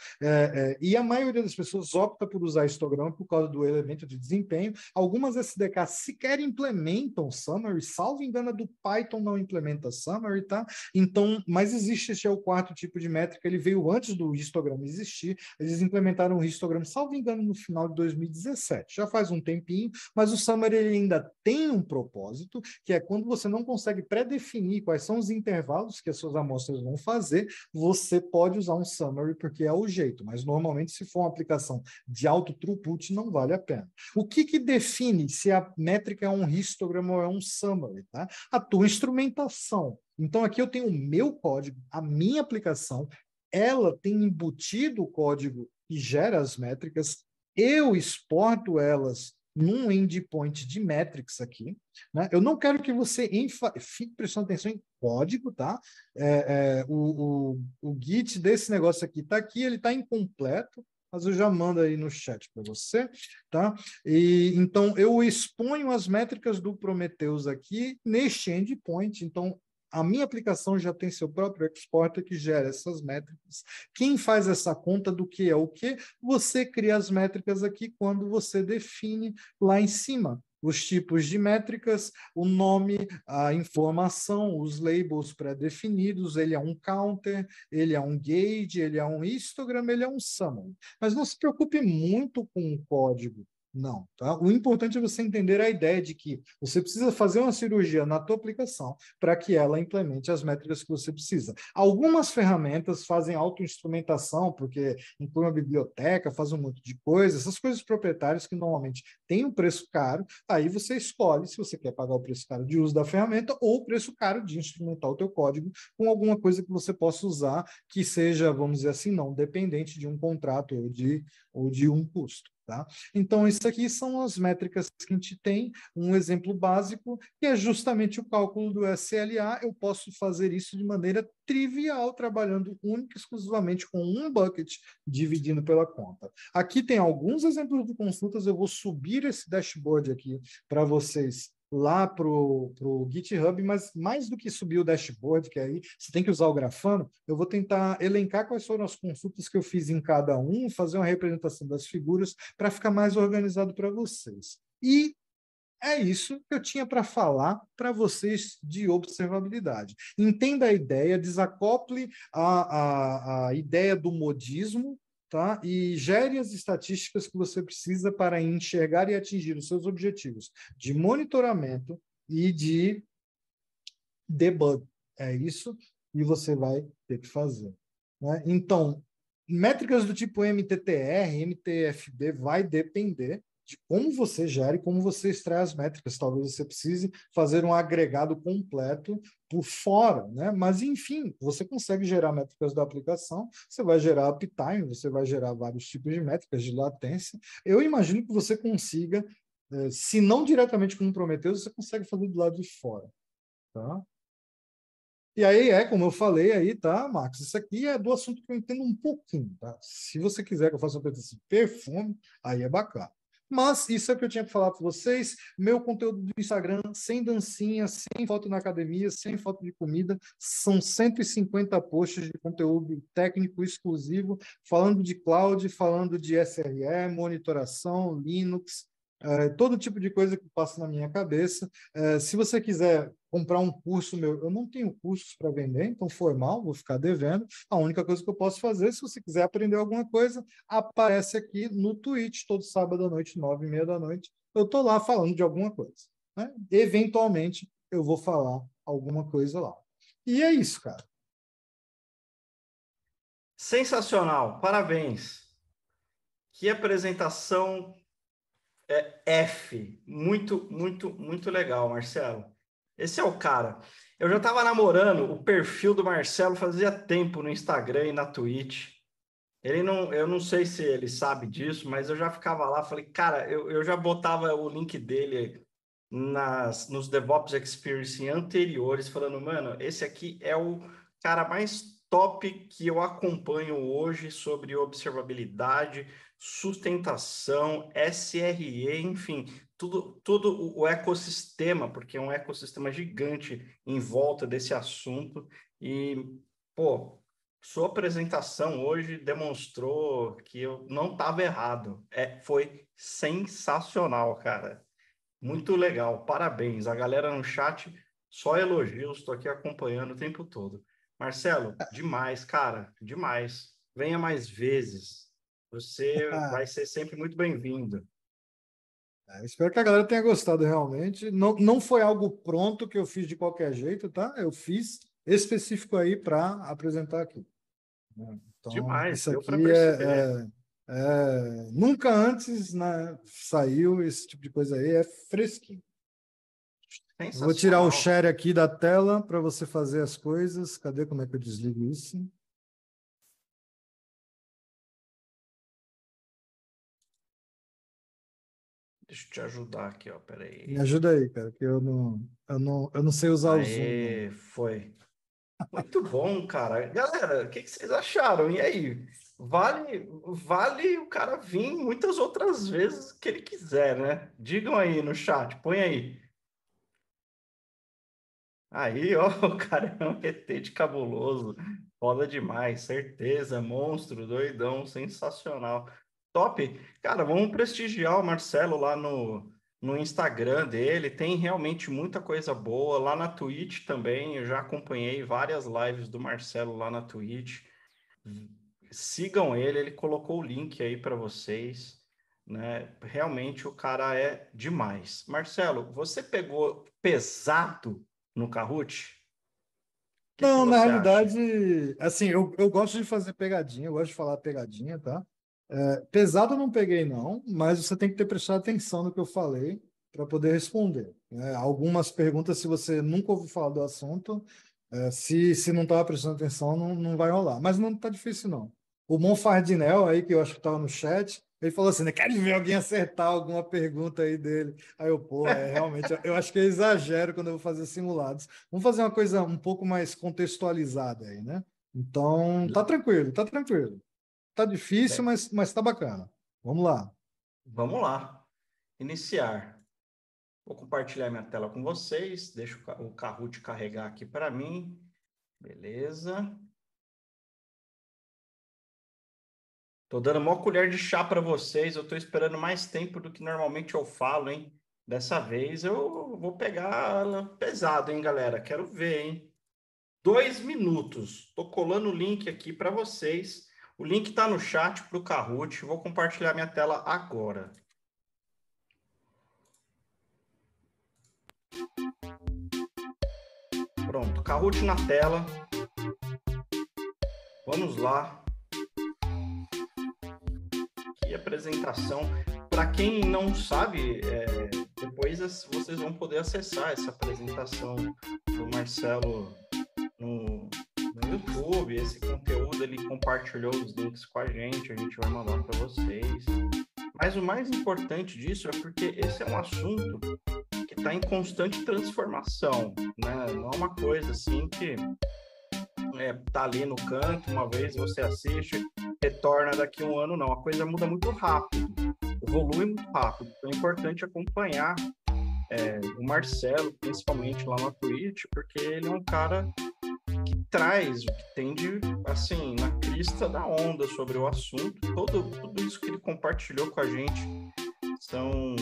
S2: e a maioria das pessoas opta por usar histograma por causa do elemento de desempenho. Algumas SDKs sequer implementam summary, salvo engano, a do Python não implementa summary, tá? Então, mas existe, esse é o quarto tipo de métrica, ele veio antes do histograma existir, eles implementaram o histograma, salvo engano, no final de 2017, já faz um tempinho, mas o summary ele ainda tem um propósito, que é quando você não consegue pré-definir quais são os intervalos que as suas amostras vão fazer, você pode usar um summary, porque é o jeito, mas normalmente se for uma aplicação de alto throughput, não vale a pena. O que define se a métrica é um histograma ou é um summary, tá? A tua instrumentação. Então, aqui eu tenho o meu código, a minha aplicação, ela tem embutido o código que gera as métricas, eu exporto elas num endpoint de métricas aqui, né? Eu não quero que você fique prestando atenção em código, tá? O Git desse negócio aqui está aqui, ele está incompleto, mas eu já mando aí no chat para você, tá? E então eu exponho as métricas do Prometheus aqui neste endpoint. Então a minha aplicação já tem seu próprio exporter que gera essas métricas. Quem faz essa conta do que é o que? Você cria as métricas aqui quando você define lá em cima os tipos de métricas, o nome, a informação, os labels pré-definidos, ele é um counter, ele é um gauge, ele é um histogram, ele é um summary. Mas não se preocupe muito com o código. Não, tá? O importante é você entender a ideia de que você precisa fazer uma cirurgia na tua aplicação para que ela implemente as métricas que você precisa. Algumas ferramentas fazem autoinstrumentação, porque inclui uma biblioteca, faz um monte de coisa, essas coisas proprietárias que normalmente têm um preço caro, aí você escolhe se você quer pagar o preço caro de uso da ferramenta ou o preço caro de instrumentar o teu código com alguma coisa que você possa usar que seja, vamos dizer assim, não dependente de um contrato ou de um custo. Tá? Então, isso aqui são as métricas que a gente tem, um exemplo básico, que é justamente o cálculo do SLA. Eu posso fazer isso de maneira trivial, trabalhando única e exclusivamente com um bucket, dividindo pela conta. Aqui tem alguns exemplos de consultas, eu vou subir esse dashboard aqui para vocês lá para o GitHub, mas mais do que subir o dashboard, que aí você tem que usar o Grafana, eu vou tentar elencar quais foram as consultas que eu fiz em cada um, fazer uma representação das figuras para ficar mais organizado para vocês. E é isso que eu tinha para falar para vocês de observabilidade. Entenda a ideia, desacople a ideia do modismo, tá? E gere as estatísticas que você precisa para enxergar e atingir os seus objetivos de monitoramento e de debug. É isso que você vai ter que fazer, né? Então, métricas do tipo MTTR, MTFD vai depender de como você gera e como você extrai as métricas. Talvez você precise fazer um agregado completo por fora, né? Mas, enfim, você consegue gerar métricas da aplicação, você vai gerar uptime, você vai gerar vários tipos de métricas de latência. Eu imagino que você consiga, se não diretamente com o Prometheus, você consegue fazer do lado de fora, tá? E aí como eu falei aí, tá, Marcos? Isso aqui é do assunto que eu entendo um pouquinho, tá? Se você quiser que eu faça uma apresentação de perfume, aí é bacana. Mas isso é o que eu tinha para falar para vocês. Meu conteúdo do Instagram, sem dancinha, sem foto na academia, sem foto de comida, são 150 posts de conteúdo técnico exclusivo, falando de cloud, falando de SRE, monitoração, Linux, todo tipo de coisa que passa na minha cabeça. Se você quiser comprar um curso meu, eu não tenho cursos para vender, então formal, vou ficar devendo. A única coisa que eu posso fazer, se você quiser aprender alguma coisa, aparece aqui no Twitch, todo sábado à noite, 9h30 da noite. Eu estou lá falando de alguma coisa, né? Eventualmente, eu vou falar alguma coisa lá. E é isso, cara.
S1: Sensacional, parabéns. Que apresentação F. Muito, muito, muito legal, Marcelo. Esse é o cara. Eu já estava namorando o perfil do Marcelo fazia tempo no Instagram e na Twitch. Ele não, eu não sei se ele sabe disso, mas eu já ficava lá, falei, cara, eu já botava o link dele nos DevOps Experience anteriores, falando, mano, esse aqui é o cara mais top que eu acompanho hoje sobre observabilidade, sustentação, SRE, enfim, tudo o ecossistema, porque é um ecossistema gigante em volta desse assunto. E, pô, sua apresentação hoje demonstrou que eu não estava errado. Foi sensacional, cara. Muito legal, parabéns. A galera no chat, só elogios, estou aqui acompanhando o tempo todo. Marcelo, demais, cara, demais. Venha mais vezes. Você vai ser sempre muito bem-vindo.
S2: Espero que a galera tenha gostado realmente. Não, não foi algo pronto que eu fiz de qualquer jeito, tá? Eu fiz específico aí para apresentar aqui, né? Então,
S1: Demais,
S2: isso
S1: deu para
S2: aqui
S1: perceber.
S2: nunca antes, né, saiu esse tipo de coisa aí, é fresquinho. Eu vou tirar o
S1: Sensacional.
S2: share aqui da tela para você fazer as coisas. Cadê como é que eu desligo isso?
S1: Deixa eu te ajudar aqui, ó.
S2: Me
S1: Peraí.
S2: ajuda aí, cara, que eu não sei usar o Zoom, não.
S1: Aê, foi. Muito bom, cara. Galera, o que vocês acharam? E aí? Vale o cara vir muitas outras vezes que ele quiser, né? Digam aí no chat, põe aí. Aí, ó, o cara é um ET de cabuloso. Foda demais, certeza. Monstro, doidão, sensacional. Top. Cara, vamos prestigiar o Marcelo lá no Instagram dele. Tem realmente muita coisa boa. Lá na Twitch também. Eu já acompanhei várias lives do Marcelo lá na Twitch. Sigam ele, ele colocou o link aí para vocês, né? Realmente o cara é demais. Marcelo, você pegou pesado no Kahoot? O que
S2: Não, na
S1: você acha?
S2: realidade, assim, eu gosto de fazer pegadinha, eu gosto de falar pegadinha, tá? Pesado eu não peguei, não, mas você tem que ter prestado atenção no que eu falei para poder responder, né? Algumas perguntas, se você nunca ouviu falar do assunto, se não estava prestando atenção, não vai rolar. Mas não tá difícil, não. O Monfardinel aí, que eu acho que estava no chat, ele falou assim, né? Quer ver alguém acertar alguma pergunta aí dele? Aí eu, pô, realmente, eu acho que eu exagero quando eu vou fazer simulados. Vamos fazer uma coisa um pouco mais contextualizada aí, né? Então, tá tranquilo, tá tranquilo. Tá difícil,
S1: É,
S2: mas tá bacana. Vamos lá.
S1: vamos lá. Iniciar. Vou compartilhar minha tela com vocês. Deixa o Kahoot carregar aqui para mim. Beleza. Tô dando uma colher de chá para vocês. Eu tô esperando mais tempo do que normalmente eu falo, hein? Dessa vez eu vou pegar pesado, hein, galera? Quero ver, hein? 2 minutos. Tô colando o link aqui para vocês. O link está no chat para o Kahoot. Vou compartilhar minha tela agora. Pronto, Kahoot na tela. Vamos lá. Que apresentação. Para quem não sabe, depois vocês vão poder acessar essa apresentação do Marcelo no YouTube. Esse conteúdo ele compartilhou os links com a gente vai mandar para vocês. Mas o mais importante disso é porque esse é um assunto que está em constante transformação, né? Não é uma coisa assim que tá ali no canto, uma vez você assiste, retorna daqui a um ano, não. A coisa muda muito rápido, evolui muito rápido. Então é importante acompanhar o Marcelo, principalmente lá na Twitch, porque ele é um cara que traz o que tem de, assim, na crista da onda sobre o assunto. Tudo isso que ele compartilhou com a gente são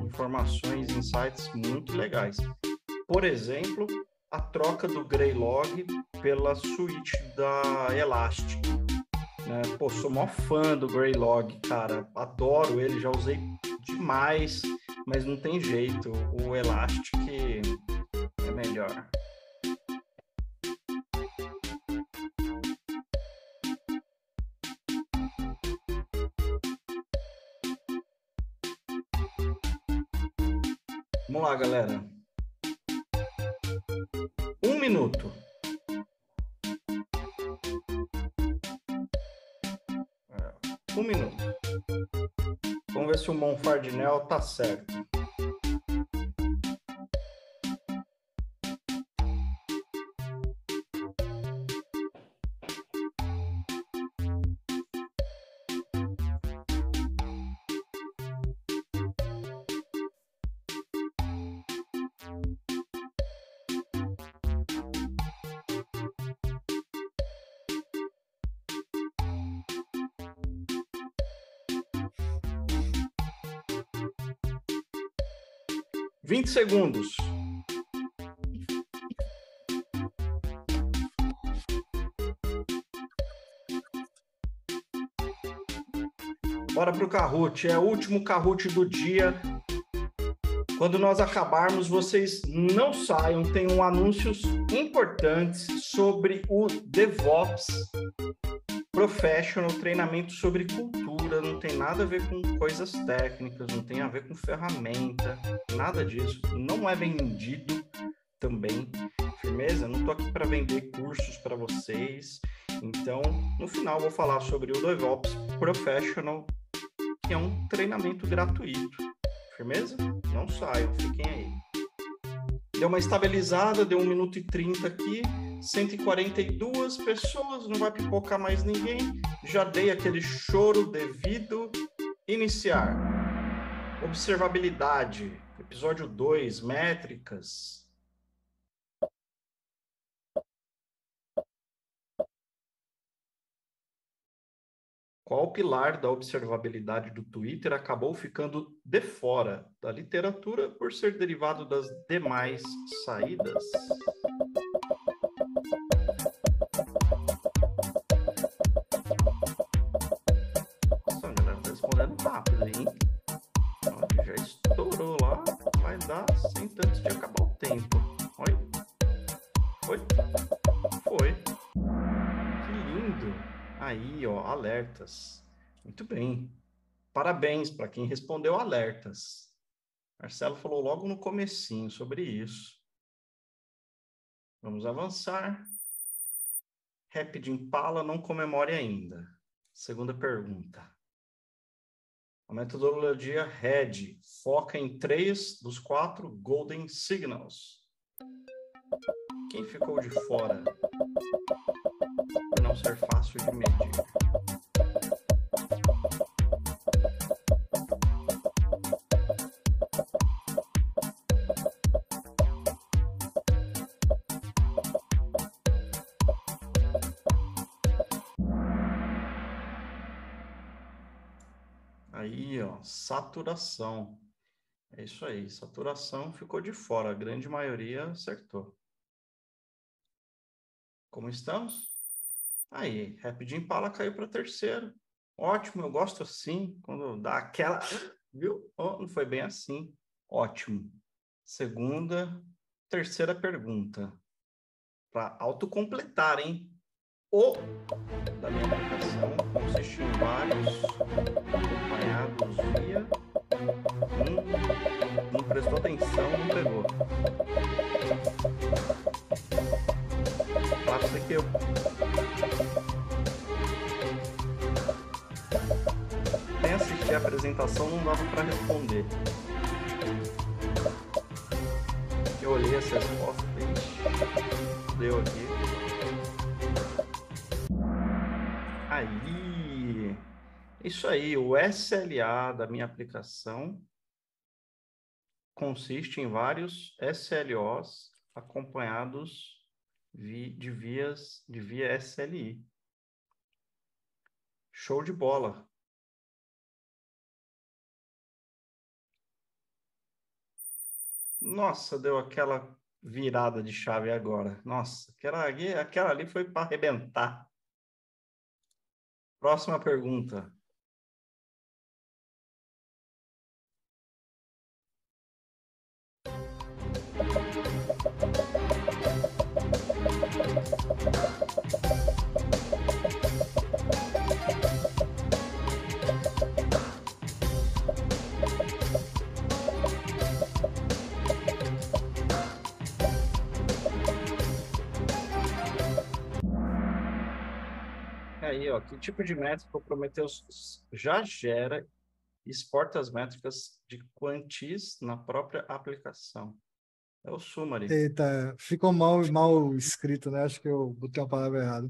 S1: informações, insights muito legais. Por exemplo, a troca do Greylog pela suíte da Elastic. Né? Pô, sou mó fã do Greylog, cara. Adoro ele, já usei demais, mas não tem jeito. O Elastic é melhor. Vamos lá, galera. 1 minuto. Um minuto. Vamos ver se o Monfardinel tá certo. Vinte segundos. Bora pro Kahoot. É o último Kahoot do dia. Quando nós acabarmos, vocês não saiam. Tem anúncios importantes sobre o DevOps Professional, treinamento sobre cultura. Não tem nada a ver com coisas técnicas, não tem a ver com ferramenta, nada disso. Não é vendido também, firmeza? Não tô aqui para vender cursos para vocês. Então, no final, eu vou falar sobre o DevOps Professional, que é um treinamento gratuito. Firmeza? Não saiam, fiquem aí. Deu uma estabilizada, deu 1 minuto e 30 aqui, 142 pessoas, não vai pipocar mais ninguém. Já dei aquele choro devido. Iniciar. Observabilidade, episódio 2, métricas. Qual pilar da observabilidade do Twitter acabou ficando de fora da literatura por ser derivado das demais saídas? Nossa, a galera tá respondendo rápido, hein? Olha, já estourou lá, vai dar sem tanto de acabar o tempo. Oi? Foi? Foi. Que lindo! Aí, ó, alertas. Muito bem. Parabéns para quem respondeu alertas. Marcelo falou logo no comecinho sobre isso. Vamos avançar. Rap de Impala não comemore ainda. Segunda pergunta. A metodologia RED foca em 3 dos 4 Golden Signals. Quem ficou de fora? Por não ser fácil de medir. Aí, ó, saturação. É isso aí, saturação ficou de fora, a grande maioria acertou. Como estamos? Aí, Rap de Impala caiu para terceiro. Ótimo, eu gosto assim, quando dá aquela... Viu? Oh, não foi bem assim. Ótimo. Segunda, terceira pergunta. Para autocompletar, hein? O da minha aplicação consiste em vários acompanhados via... Não prestou atenção, não pegou. Faço que eu... Nem assistir a apresentação, não dava para responder. Eu olhei essa resposta e deu aqui. Aí, isso aí, o SLA da minha aplicação consiste em vários SLOs acompanhados de via SLI. Show de bola. Nossa, deu aquela virada de chave agora. Nossa, aquela ali foi para arrebentar. Próxima pergunta. Aí, ó, que tipo de métrica o Prometheus já gera e exporta as métricas de quantis na própria aplicação? É o summary.
S2: Eita, ficou mal escrito, né? Acho que eu botei uma palavra errada.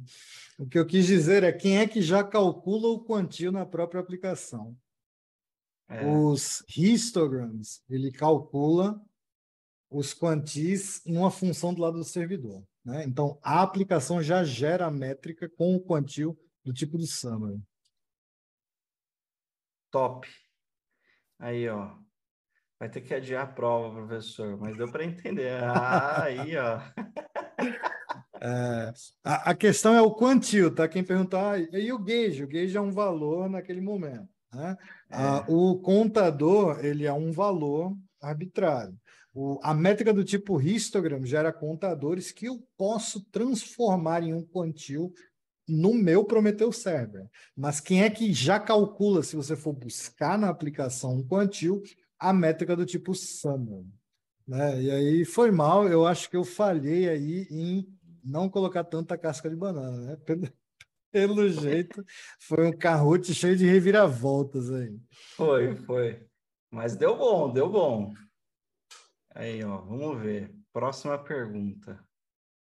S2: O que eu quis dizer é quem é que já calcula o quantio na própria aplicação.
S1: É,
S2: Os histograms, ele calcula os quantis numa função do lado do servidor, né? Então, a aplicação já gera a métrica com o quantio do tipo do summary.
S1: top. Aí, ó. Vai ter que adiar a prova, professor, mas deu para entender. Ah, aí, ó.
S2: A questão é o quantio, tá? Quem perguntar, e o gauge? O gauge é um valor naquele momento, né?
S1: É,
S2: O contador, ele é um valor arbitrário. A métrica do tipo histogram gera contadores que eu posso transformar em um quantio no meu Prometheus Server. Mas quem é que já calcula, se você for buscar na aplicação um quantio, a métrica do tipo summary, né? E aí foi mal, eu acho que eu falhei aí em não colocar tanta casca de banana, né? Pelo jeito, foi um carrote cheio de reviravoltas aí.
S1: foi. Mas deu bom, deu bom. Aí, ó, vamos ver. Próxima pergunta.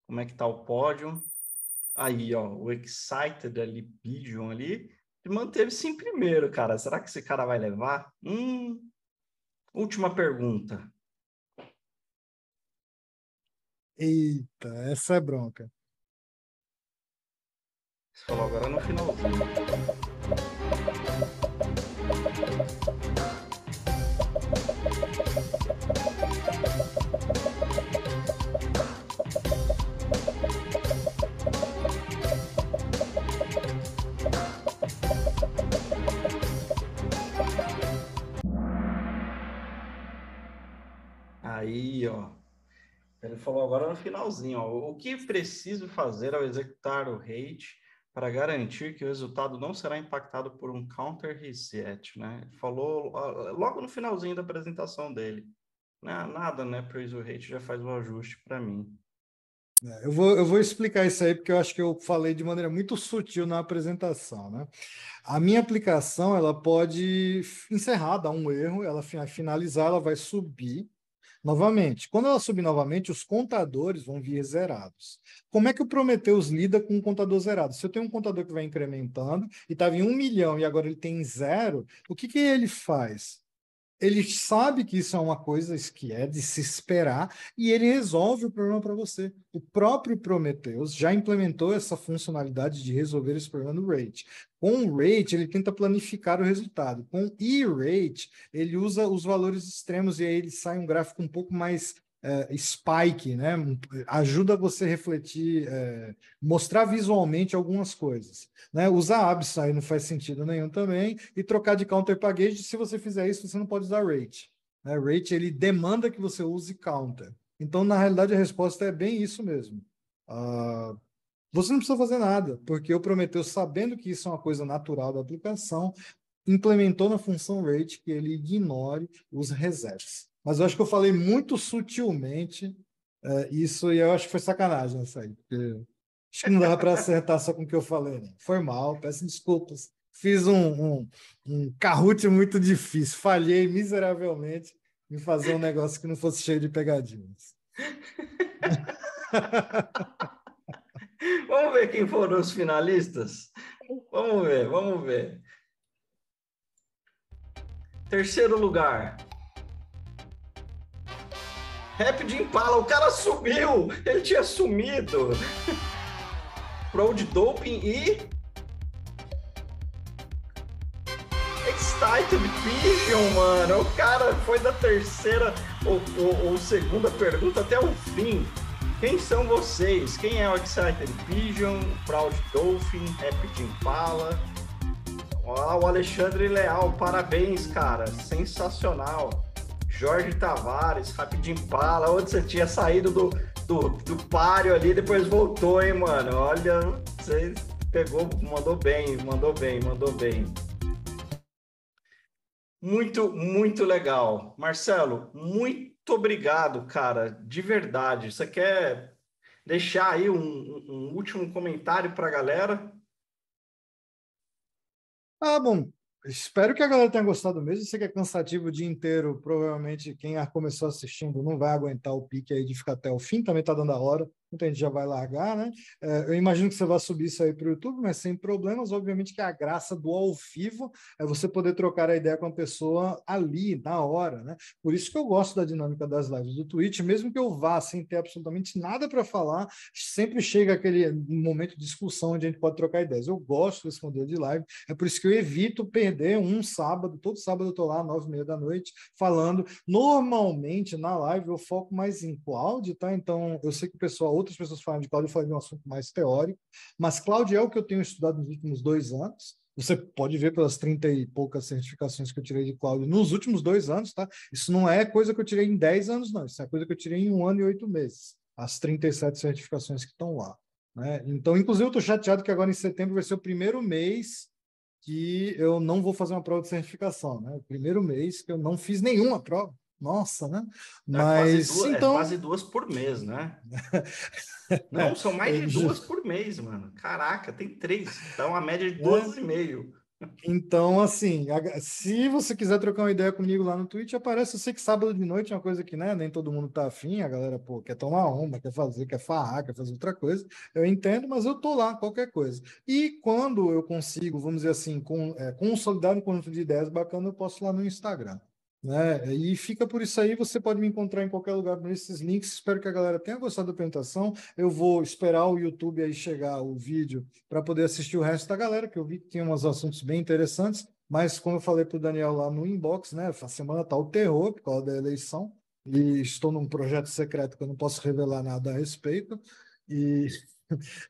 S1: Como é que tá o pódio? Aí, ó, o Excited ali, Pigeon ali, ele manteve-se em primeiro, cara. Será que esse cara vai levar? Última pergunta.
S2: Eita, essa é bronca.
S1: Você falou agora no finalzinho. Aí, ó. Ele falou agora no finalzinho, ó, o que preciso fazer ao executar o rate para garantir que o resultado não será impactado por um counter reset, né? Ele falou logo no finalzinho da apresentação dele. Nada, né? Pois o rate já faz o ajuste para mim.
S2: Eu vou explicar isso aí, porque eu acho que eu falei de maneira muito sutil na apresentação, né? A minha aplicação, ela pode encerrar, dar um erro, ela finalizar, ela vai subir novamente. Quando ela subir novamente, os contadores vão vir zerados. Como é que o Prometheus lida com um contador zerado? Se eu tenho um contador que vai incrementando e estava em 1 milhão e agora ele tem zero, o que que ele faz? Ele sabe que isso é uma coisa que é de se esperar e ele resolve o problema para você. O próprio Prometheus já implementou essa funcionalidade de resolver esse problema no Rate. Com o Rate, ele tenta planificar o resultado. Com o E-Rate, ele usa os valores extremos e aí ele sai um gráfico um pouco mais spike, né? Ajuda você a refletir, mostrar visualmente algumas coisas, né? Usar abs aí não faz sentido nenhum também, e trocar de counter para gauge, se você fizer isso, você não pode usar rate, né? Rate, ele demanda que você use counter. Então, na realidade, a resposta é bem isso mesmo. Você não precisa fazer nada, porque o Prometheus, sabendo que isso é uma coisa natural da aplicação, implementou na função rate que ele ignore os resets. Mas eu acho que eu falei muito sutilmente isso, e eu acho que foi sacanagem isso aí, porque acho que não dava para acertar só com o que eu falei, né? Foi mal, peço desculpas. Fiz um Kahoot muito difícil, falhei miseravelmente em fazer um negócio que não fosse cheio de pegadinhas.
S1: Vamos ver quem foram os finalistas? Vamos ver, vamos ver. Terceiro lugar, Rapid Impala, o cara subiu, ele tinha sumido. Proud Doping e Excited Pigeon, mano. O cara foi da terceira ou segunda pergunta até o fim. Quem são vocês? Quem é o Excited Pigeon, Proud Dolphin, Rapid Impala? O Alexandre Leal, parabéns, cara. Sensacional. Jorge Tavares, Rapid Impala. Onde você tinha saído do páreo ali, depois voltou, hein, mano? Olha, você pegou, mandou bem, mandou bem, mandou bem. Muito, muito legal. Marcelo, muito obrigado, cara, de verdade. Você quer deixar aí um último comentário para a galera?
S2: Ah, bom, espero que a galera tenha gostado mesmo. Sei que é cansativo o dia inteiro. Provavelmente quem começou assistindo não vai aguentar o pique aí de ficar até o fim. Também tá dando a hora. Muita gente já vai largar, né? Eu imagino que você vai subir isso aí para o YouTube, mas sem problemas. Obviamente que a graça do ao vivo é você poder trocar a ideia com a pessoa ali, na hora, né? Por isso que eu gosto da dinâmica das lives do Twitch, mesmo que eu vá sem ter absolutamente nada para falar, sempre chega aquele momento de discussão onde a gente pode trocar ideias. Eu gosto desse modelo de live. É por isso que eu evito perder um sábado. Todo sábado eu estou lá, 9h30 da noite, falando. Normalmente, na live, eu foco mais em cloud, tá? Então, eu sei que outras pessoas falam de cloud, eu falei de um assunto mais teórico, mas cloud é o que eu tenho estudado nos últimos 2 anos. Você pode ver pelas 30 e poucas certificações que eu tirei de cloud nos últimos 2 anos, tá? Isso não é coisa que eu tirei em 10 anos, não. Isso é coisa que eu tirei em 1 ano e 8 meses. As 37 certificações que estão lá. Né? Então, inclusive, eu estou chateado que agora em setembro vai ser o primeiro mês que eu não vou fazer uma prova de certificação, né? O primeiro mês que eu não fiz nenhuma prova. Nossa, né? Mas
S1: É
S2: então,
S1: quase duas por mês, né? Não, são mais de duas por mês, mano. Caraca, tem três. Dá uma média de
S2: né?
S1: 2,5.
S2: Então, assim, se você quiser trocar uma ideia comigo lá no Twitch, aparece. Eu sei que sábado de noite é uma coisa que, né, nem todo mundo tá afim, a galera, pô, quer tomar uma, quer fazer, quer farrar, quer fazer outra coisa. Eu entendo, mas eu tô lá, qualquer coisa. E quando eu consigo, vamos dizer assim, consolidar um conjunto de ideias bacana, eu posto lá no Instagram. Né? E fica por isso aí, você pode me encontrar em qualquer lugar nesses links. Espero que a galera tenha gostado da apresentação. Eu vou esperar o YouTube aí chegar o vídeo para poder assistir o resto da galera, que eu vi que tinha uns assuntos bem interessantes, mas como eu falei para o Daniel lá no inbox, né, a semana tá o terror por causa da eleição, e estou num projeto secreto que eu não posso revelar nada a respeito, e,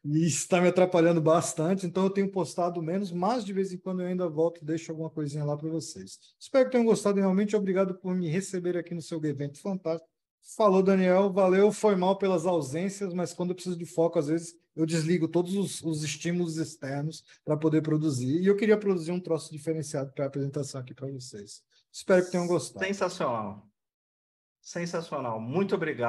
S2: e está me atrapalhando bastante, então eu tenho postado menos, mas de vez em quando eu ainda volto e deixo alguma coisinha lá para vocês. Espero que tenham gostado, realmente obrigado por me receber aqui no seu evento fantástico. Falou, Daniel. Valeu. Foi mal pelas ausências, mas quando eu preciso de foco, às vezes eu desligo todos os estímulos externos para poder produzir. E eu queria produzir um troço diferenciado para a apresentação aqui para vocês. Espero que tenham gostado.
S1: Sensacional. Sensacional. Muito obrigado.